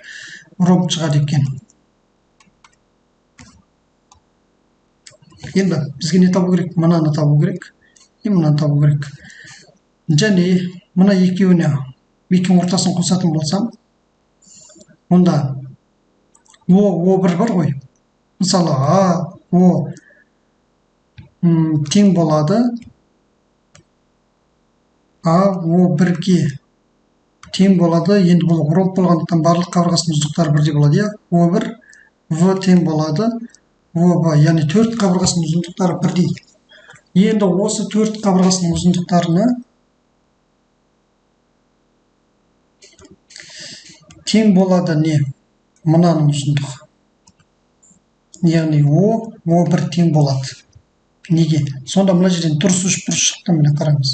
ромб шығады екен. Енді бізге не табу керек? Мынаны табу керек. Мынаны табу керек. Және мына екеуінің ортасын қосатын болсам, онда O1 бар ғой. Мысалы AO тең болады AO1-ге тең болады. Енді бұл ромб болғандықтан барлық қабырғасының ұзындықтары бірдей болады, иә? O1 V тең болады OB, яғни төрт қабырғасының ұзындықтары бірдей. Енді осы төрт қабырғасының ұзындықтарына тең болады не? Мынаның ұзындығы. яғни О1 тең болады. Неге? Сонда мына жерден дұрыс үшбұрыш шықты, міне қараңыз.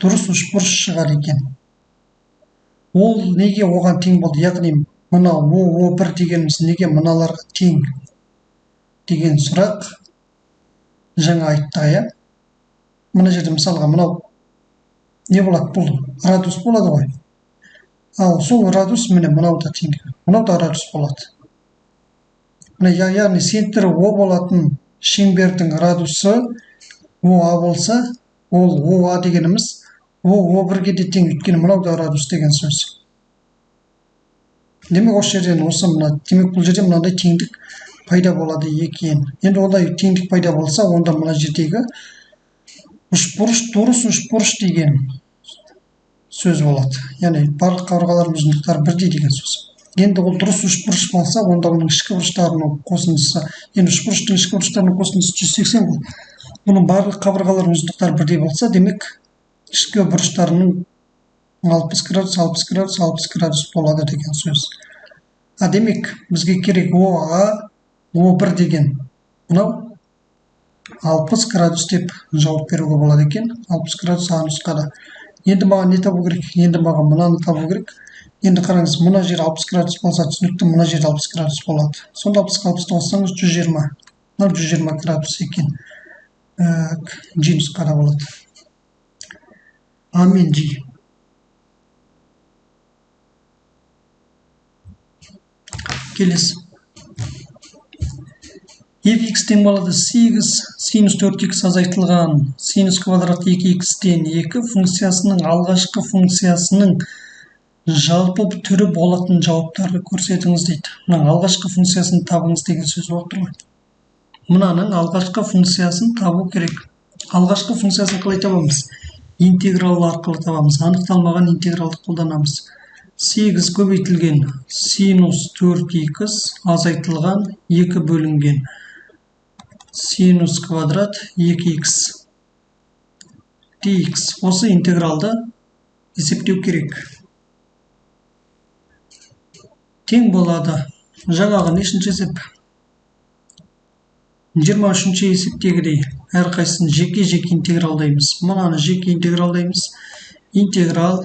Дұрыс үшбұрыш шығар екен. Ол неге оған тең болды? Яғни мына О1 дегеніміз неге мыналарға тең деген сұрақ жаңа айттық, иә? Мына жерде мысалға мынау не болады? Бұл радиус болады ғой. Ал сол радиус міне мынау да тең. Мынау да радиус болады. Яғни центрі О болатын шеңбердің радиусы ОА болса, ол ОА дегеніміз О1-ге де тең, өйткені мынау да радиус деген сөз. Демек осы жерден демек бұл жерде мынандай теңдік пайда болады екен. Енді ондай теңдік пайда болса, онда мына жердегі үшбұрыш, дұрыс үшбұрыш деген сөз болады. Яғни барлық қабырғалардың ұзындықтары бірдей деген сөз. Енді ол дұрыс үшбұрыш болса, онда оның ішкі бұрыштарының қосындысы, енді үшбұрыштың ішкі бұрыштарының қосындысы 180 ғой. Бұның барлық қабырғалардың ұзындықтары бірдей болса, демек ішкі бұрыштарының 60 градус, 60 градус, 60 градус болады деген сөз. Демек бізге керек ОА, О1 деген мынау 60 градус деп жауап беруге болады екен. 60 градус А нұсқада. Енді маған не табу керек? Енді маған мынаны табу керек. Енді қараңыз, мына жер 60 градус болса, түсінікті мына жер 60 градус болады. Сонда 60-60 қоссаңыз 120. Мынау 120 градус екен. G нұсқада болады. А мен G. Келесі. Fx тең болады 8 синус 4x азайтылған синус квадрат 2x-тен 2 функциясының алғашқы функциясының жалпы түрі болатын жауаптарды көрсетіңіз дейді. Мынаның алғашқы функциясын табыңыз деген сөз болып тұр ғой. Мынаның алғашқы функциясын табу керек. Алғашқы функциясын қалай табамыз? Интеграл арқылы табамыз. Анықталмаған интегралды қолданамыз. 8 көбейтілген синус 4x азайтылған 2 бөлінген синус квадрат 2x dx. Осы интегралды есептеу керек. Тең болады. Жаңағы нешінші есеп? 23-ші есептегідей әрқайсысын жеке-жеке интегралдаймыз. Мынаны жеке интегралдаймыз. Интеграл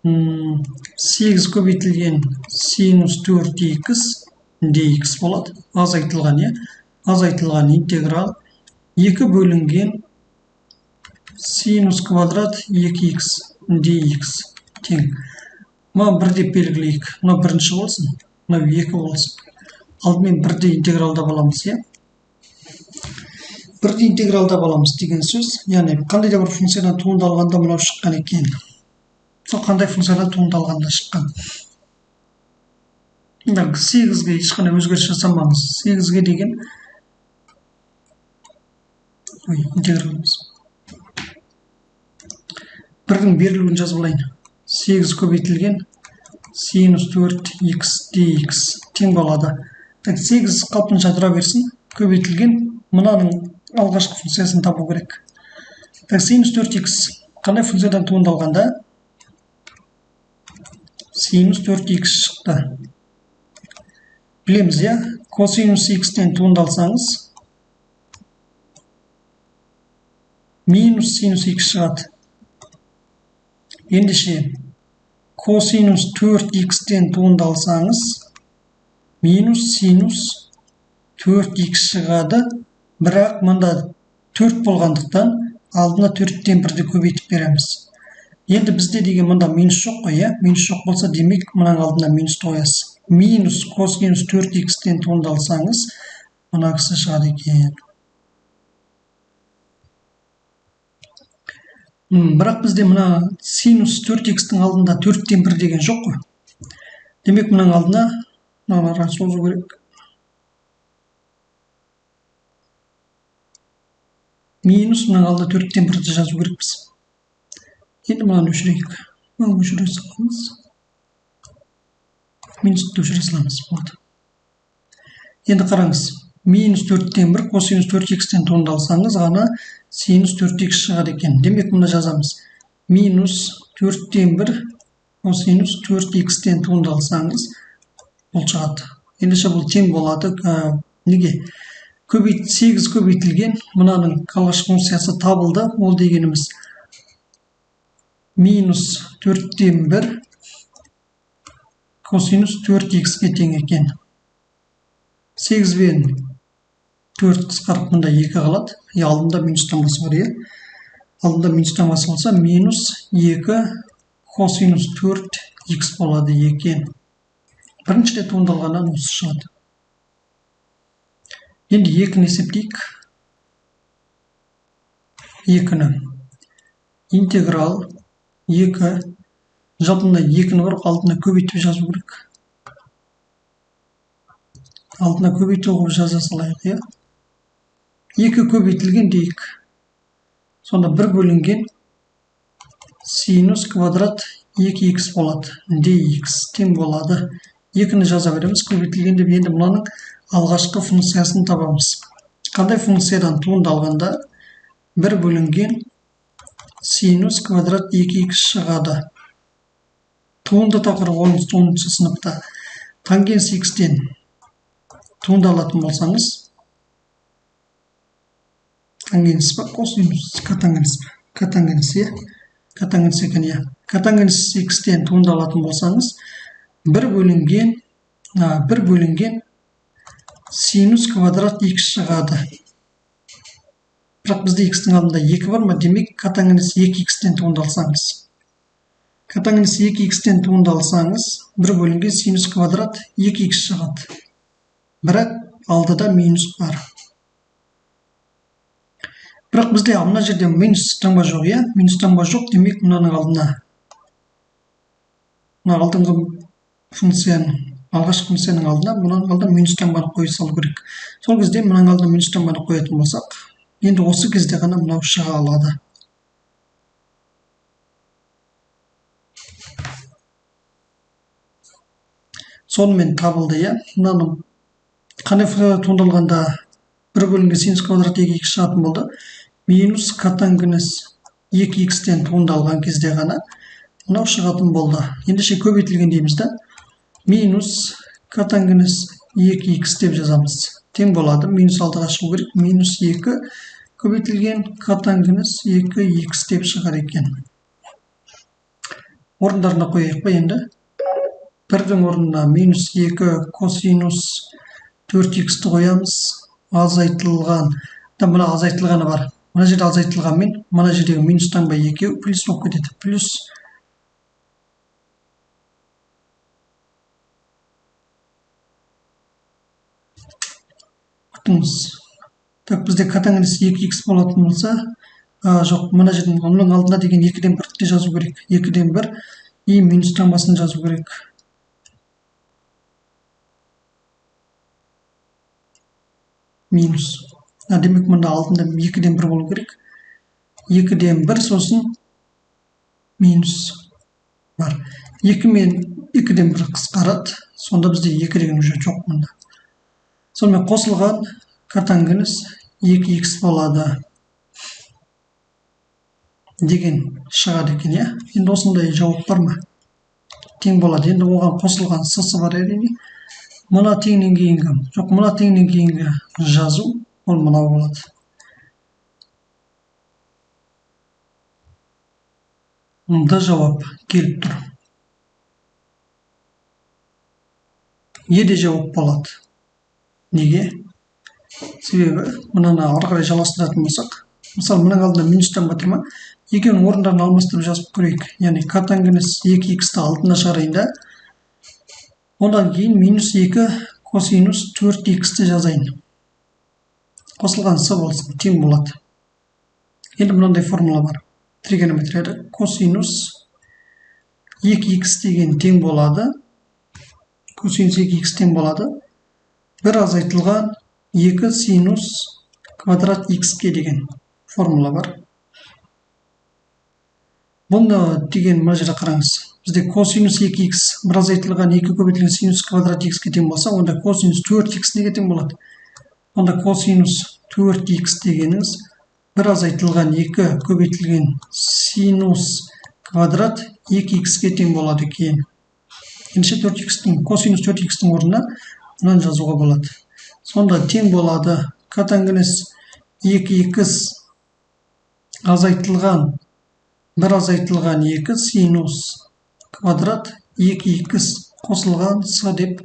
8 көбейтілген синус 4x dx болады. Азайтылған, е? Азайтылған интеграл 2 бөлінген синус квадрат 2x dx тең. Мына 1 деп белгілейік. Мына бірінші болсын, мына 2 болсын. Алдымен 1-ді интегралда боламыз, е? 1-ді интегралда боламыз деген сөз. Яғни қандай да бір функциядан туындалғанда мынау шыққан екен. Сол қандай функциядан туындалғанда шыққан. 8-ге ешқандай өзгеріс жасамаңыз. 8-ге деген интегралымыз. 1-дің берілуін жазып алайын. 8 көбейтілген синус 4x dx тең болады. 8 қалпынша тұра берсін. Көбейтілген мынаның алғашқы функциясын табу керек. Синус 4x қандай функциядан туындалғанда? Синус 4x шықты. Білеміз, я? Косинус x-тен туындалсаңыз, минус синус x шығады. Ендеше, косинус 4x-тен туындалсаңыз, минус синус 4x шығады. Бірақ мұнда 4 болғандықтан алдына 4-тен 1-ді көбейтіп береміз. Енді бізде деген мұнда минус жоқ қой, е? Минус жоқ болса, демек мұның алдына минус қоясыз. Минус косинус 4x-тен туындалсаңыз, мұна кісі шығады екен. Бірақ бізде мұна синус 4x-тің алдында 4-тен 1 деген жоқ қой. Демек мұның алдына мынаны созу керек. Минус мұның алдына 4-тен 1-ді жазу керекпіз. Енді мұнаны өшірейік. Мұны өшіре саламыз. Минусты өшіре саламыз. Енді қараңыз. Минус 4-тен 1 косинус 4x-тен туындалсаңыз ғана синус 4x шығады екен. Демек мұнда жазамыз. Минус 4-тен 1 косинус 4x-тен туындалсаңыз бұл шығады. ендеше бұл тең болады. Неге? 8 көбейтілген мынаның алғашқы функциясы табылды. Ол дегеніміз минус 4-тен 1 косинус 4х-ке тең екен. 8 бен 4 қысқарып мұнда 2 қалады. Алдында минус таңбасы бар, алдында минус таңбасы болса, минус 2 косинус 4х болады екен. Бірінші рет туындалғаннан осы шығады. Енді 2-ні есептейік. 2-ні интеграл 2, жалпында 2-ні бар, алдына көбейтіп жазу керек. Алдына көбейту қылып жаза салайық. 2 көбейтілген дейік. Сонда 1 бөлінген синус квадрат 2х болады. dx тең болады. 2-ні жаза береміз. Көбейтілген деп енді мұнаның алғашқы функциясын табамыз. Қандай функциядан туындалғанда 1 бөлінген синус квадрат 2х шығады. Туынды тақырыбы 10-шы сыныпта тангенс x-тен туындалатын болсаңыз, тангенс па, косинус, котангенс па? Котангенс, котангенс екен, котангенс x-тен туындалатын болсаңыз, 1 бөлінген синус квадрат x шығады. Бірақ бізде x-тің алдында 2 бар ма? Демек, котангенс 2x-тен туындалсаңыз. Котангенс 2x-тен туындалсаңыз, 1 бөлінген синус квадрат 2x шығады. Бірақ алдыда минус бар. Бірақ бізде мына жерде минус таңба жоқ, минус таңба жоқ, демек мынаның алдына алдыңғы функцияның, алғашқы функцияның алдына мынаның алдына минус таңбаны қоя салу керек. Сол кезде мынаның алдына минус таңбаны қоятын болсақ, енді осы кезде ғана мынау шыға алады. Сонымен табылды, мынаның қандай функцияда туындалғанда 1 бөлінген синус квадрат 2х шығатын болды. Минус котангенс 2х-тен туындалған кезде ғана мынау шығатын болды. Ендеше көбейтілген дейміз да. Минус котангенс 2х деп жазамыз. Тең болады. Минус алдыға шығу керек. Минус 2 көбейтілген котангенс 2х деп шығар екен. Орындарына қойайық па енді? 1-дің орнына минус 2 косинус 4х-ті қоямыз. Азайтылған. Мына азайтылғаны бар. Мына жерде азайтылғанмен, мына жердегі минус таңба 2 плюс болып кетеді. Плюс күтіңіз. Так, бізде котангенс 2х болатын болса, жоқ, мына жердің оның алдында деген 2-ден 1-ті жазу керек. 2-ден 1 и минус таңбасын жазу керек. Минус. Демек, мұнда алдында 2-ден 1 болу керек. 2-ден 1 сосын минус бар. 2 мен 2-ден 1 қысқарады. Сонда бізде 2 деген уже жоқ мұнда. Сонымен қосылған котангенс 2х болады деген шығады екен, Енді осындай жауап бар ма? Тең болады. Енді оған қосылған с-сы бар әрине. Мұна теңнен кейінгі, жоқ, мұна теңнен кейінгі жазу, ол мынау болады. Мұнда жауап келіп тұр. Еде жауап болады. Неге? Себебі, мұнаны ары қарай жалғастыратын болсақ, мысалы, мұның алдында минус таңба тұр ма? Екеуінің орындарын алмастырып жазып көрейік. Яғни котангенс 2х-ті алдына шығарайын да. Одан кейін минус 2 косинус 4х-ті жазайын. Қосылған с болсын, тең болады. Енді мынандай формула бар. Тригонометрияда косинус 2х деген тең болады. Косинус 2х тең болады. Бір азайтылған 2 синус квадрат х-ке деген формула бар. Бұны деген мына жерде қараңыз. Бізде косинус 2х бір азайтылған 2 көбейтілген синус квадрат х-ке тең болса, онда косинус 4х неге тең болады? Онда косинус 4х дегеніңіз бір азайтылған 2 көбейтілген синус квадрат 2х-ке тең болады екен. Ендеше косинус 4х-тің орнына мынаны жазуға болады. Сонда тең болады котангенез 2х азайтылған 1 азайтылған 2 синус квадрат 2х қосылған с деп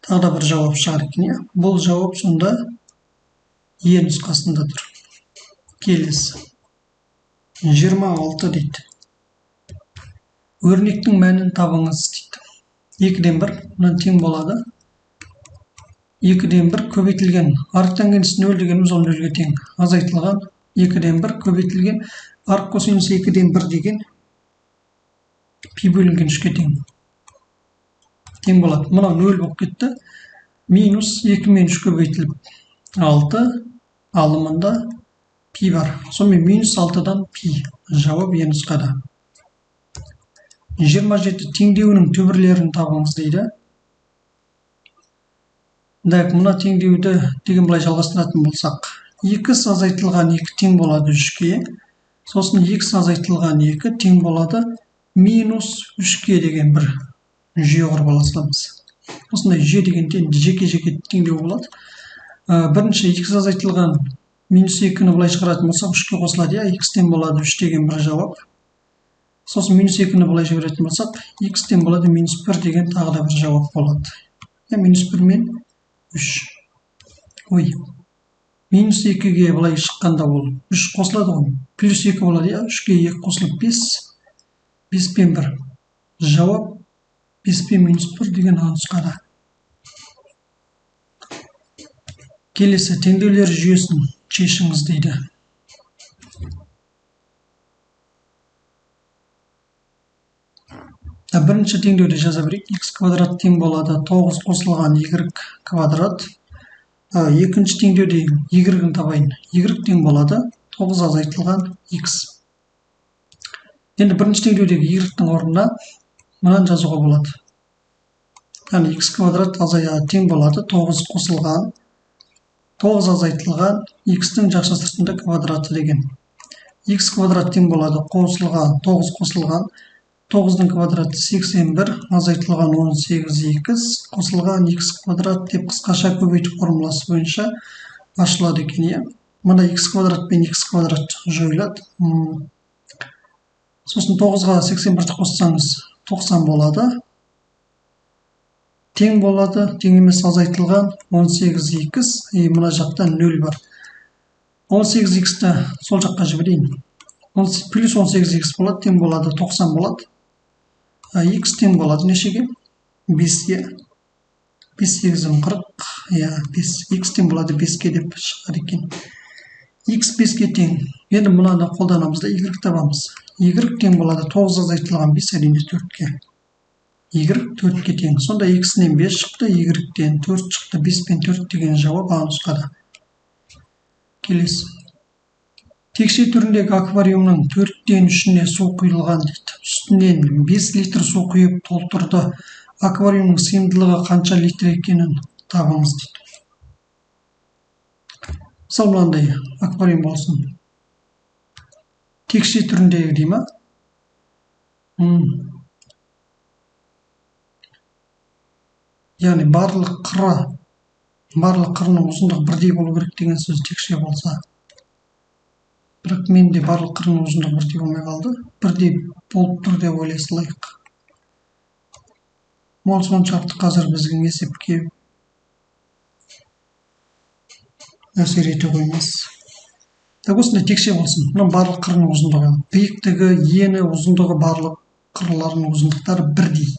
тағы да бір жауап шығар екен. Бұл жауап сонда Е нұсқасында тұр. Келесі 26 дейді. Өрнектің мәнін табыңыз дейді. 2-ден 1 мынаны тең болады. 2-ден 1 көбейтілген арктангенс 0 дегеніміз ол 0-ге тең. Азайтылған 2-ден 1 көбейтілген арк косинус 2-ден 1 деген пи бөлінген 3-ге тең. Тең болады. Мына 0 болып кетті. Минус 2 мен 3 көбейтіліп 6 алымында пи бар. Сонымен минус 6-дан пи. Жауап Е нұсқада. 27 теңдеуінің түбірлерін табыңыз дейді. Мына теңдеуді деген былай жалғастыратын болсақ, x азайтылған 2 тең болады 3-ге, сосын x азайтылған 2 тең болады минус 3-ге деген бір жүйе құрып аласыз. Осындай жүйе дегенде жеке-жеке теңдеу болады. Бірінші x азайтылған минус 2-ні былай шығаратын болсақ 3-ге қосылады, x тең болады 3 деген бір жауап. Сосын минус 2-ні былай жіберетін болсақ, x тең болады минус 1 деген тағы да бір жауап болады. Минус 1 мен 3. Минус 2-ге былай шыққанда ол 3 қосылады ғой. Плюс 2 болады, 3-ге 2 қосылып 5. 5 пен 1. Жауап 5 пен минус 1 деген нұсқада. Келесі теңдеулер жүйесін шешіңіз дейді. Бірінші теңдеуді жаза берейік. X квадрат тең болады 9 қосылған y квадрат. Екінші теңдеуде y-ін табайын. Y тең болады 9 азайтылған x. Енді бірінші теңдеудегі y-дің орнына мынаны жазуға болады. Яғни x квадрат тең болады 9 қосылған 9 азайтылған x-тің жақша сыртында квадраты деген. X квадрат тең болады 9 қосылған 9-дың квадраты 81 азайтылған 18x қосылған x квадрат деп қысқаша көбейту формуласы бойынша ашылады екен. Мына x квадрат пен x квадрат жойылады. Сосын 9-ға 81-ді қоссаңыз 90 болады. Тең болады, тең емес азайтылған 18x, мына жақта 0 бар. 18x-ті сол жаққа жіберейін. Плюс 18x болады, тең болады 90 болады. X тең болады нешеге? 5-ге. 5-8-40, 5. X тең болады 5-ге деп шығар екен. X 5-ге тең. Енді мұнаны қолданамыз да Y табамыз. Y тең болады 9 азайтылған 5 әрине 4-ге. Y 4-ге тең. Сонда X-нен 5 шықты, Y-ден 4 шықты. 5 пен 4 деген жауап А нұсқада. Келесі. Текше түріндегі аквариумның 4-тен 3-не су құйылған дейді. Үстінен 5 литр су құйып толтырды. Аквариумның сыйымдылығы қанша литр екенін табыңыз дейді. Мысалы мынандай аквариум болсын. Текше түріндегі дей ма? Яғни барлық қырының ұзындығы бірдей болу керек деген сөз текше болса. Бірақ менде барлық қырының ұзындығы бірдей болмай қалды. Бірдей болып тұр деп ойлай салайық. Ол соншалықты қазір біздің есепке әсер ете қоймас. Осындай текше болсын. Мына барлық қырының ұзындығы. Биіктігі, ені, ұзындығы барлық қырларының ұзындықтары бірдей.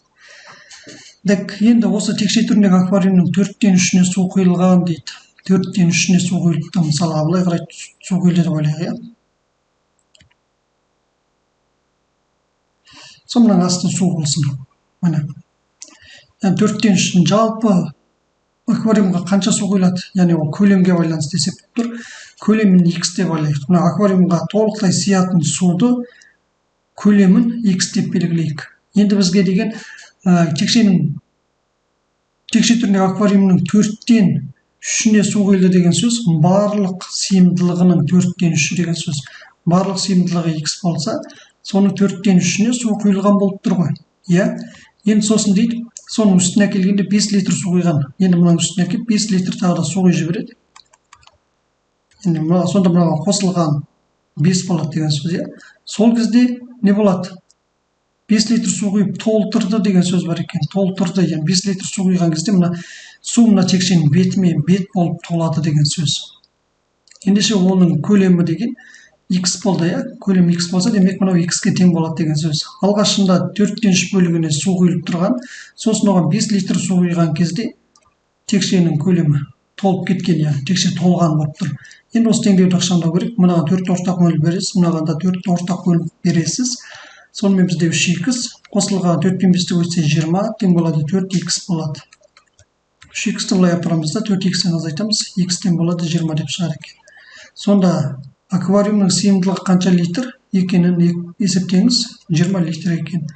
Енді осы текше түріндегі аквариумның 4-тен 3-не су құйылған дейді. 4-тен 3-не су құйылды. Мысалы, былай қарай су құйылды деп ойлайық. Сонымен астын су болсын. Міне. 4-тен 3-ін жалпы аквариумға қанша су құйылады? Яғни ол көлемге байланысты есептеп тұр. Көлемін X деп ойлайық. Мына аквариумға толықтай сиятын суды көлемін X деп белгілейік. Енді бізге деген текше түріндегі аквариумның 4-тен 3-не су құйылды деген сөз барлық сыйымдылығының 4-тен 3 деген сөз. Барлық сыйымдылығы X болса, соның 4-тен 3-не су құйылған болып тұр ғой. Енді сосын дейді, соның үстіне келгенде 5 литр су құйған. Енді мынаның үстіне келіп 5 литр тағы да су құйып жібереді. Енді сонда мынаған қосылған 5 болады деген сөз, иә. Сол кезде не болады? 5 литр су құйып толтырды деген сөз бар екен. Толтырды, яғни 5 литр су құйған кезде мына су мына текшенің бетімен бет болып толады деген сөз. Ендеше оның көлемі деген x болды, иә. Көлемі x болса, демек мынау x-ке тең болады деген сөз. Алғашында 4/3 бөлігіне су құйылып тұрған, сосын оған 5 литр су құйған кезде текшенің көлемі толып кеткен, яғни текше толған болып тұр. Енді осы теңдеуді ықшамдау керек. Мынаған 4 ортақ бөліп бересіз, мынаған да 4 ортақ бөліп бересіз. Сонымен бізде 3x қосылған 4 пен 5-ті қосса 20 тең болады, 4x болады. 3x-ті былай апарамыз да 4x-тен азайтамыз, x тең болады 20 деп шығар екен. Сонда аквариумның сыйымдылығы қанша литр екенін есептеңіз, 20 литр екен.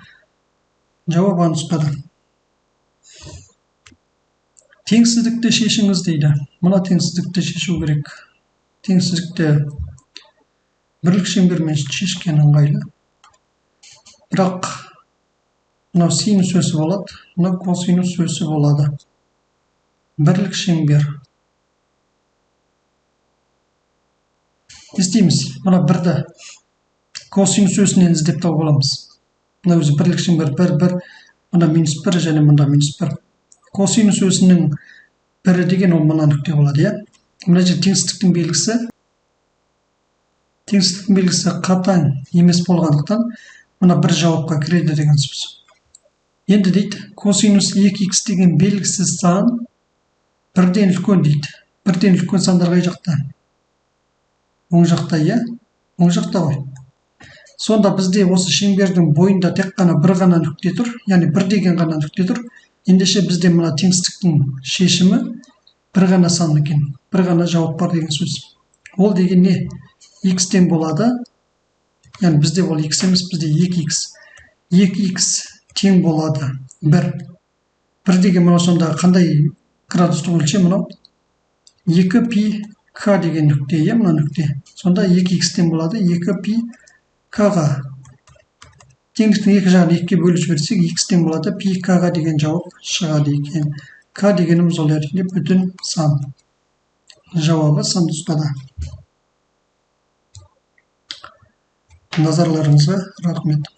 Жауап А нұсқада. Теңсіздікті шешіңіз дейді. Мына теңсіздікті шешу керек. Теңсіздікті бірлік шеңбермен шешкен ыңғайлы. Бірақ мынау синус өсі болады, мынау косинус өсі болады. Бірлік шеңбер. Естейміз, мына бірді косинус өсінен іздеп тауып аламыз. Мына өзі бірлік шеңбер 1, мына -1 және мында -1. Косинус өсінің бірі деген ол мына нүкте болады, иә. Мына жер теңсіздіктің белгісі қатаң емес болғандықтан мына бір жауапқа кіреді деген сөз. Енді дейді, косинус 2x деген белгісіз сан бірден үлкен дейді. Бірден үлкен сандар қай жақта? Оң жақта, иә? Оң жақта ғой. Сонда бізде осы шеңбердің бойында тек қана бір ғана нүкте тұр, яғни бір деген ғана нүкте тұр. Ендеше бізде мына теңсіздіктің шешімі бір ғана сан екен, бір ғана жауап бар деген сөз. Ол деген не? X тең болады, яғни бізде ол x емес, бізде 2x. 2x тең болады 1. 1 деген мынау сонда қандай градусты өлшем мынау? 2 пи к деген нүкте, иә, мына нүкте. Сонда 2x тең болады 2 пи к-ға. Теңдіктің екі жағын 2-ке бөліп жіберсек, x тең болады пи к-ға деген жауап шығады екен. К дегеніміз ол әрине бүтін сан. Жауабы сан нұсқада. Назарларыңызға рахмет.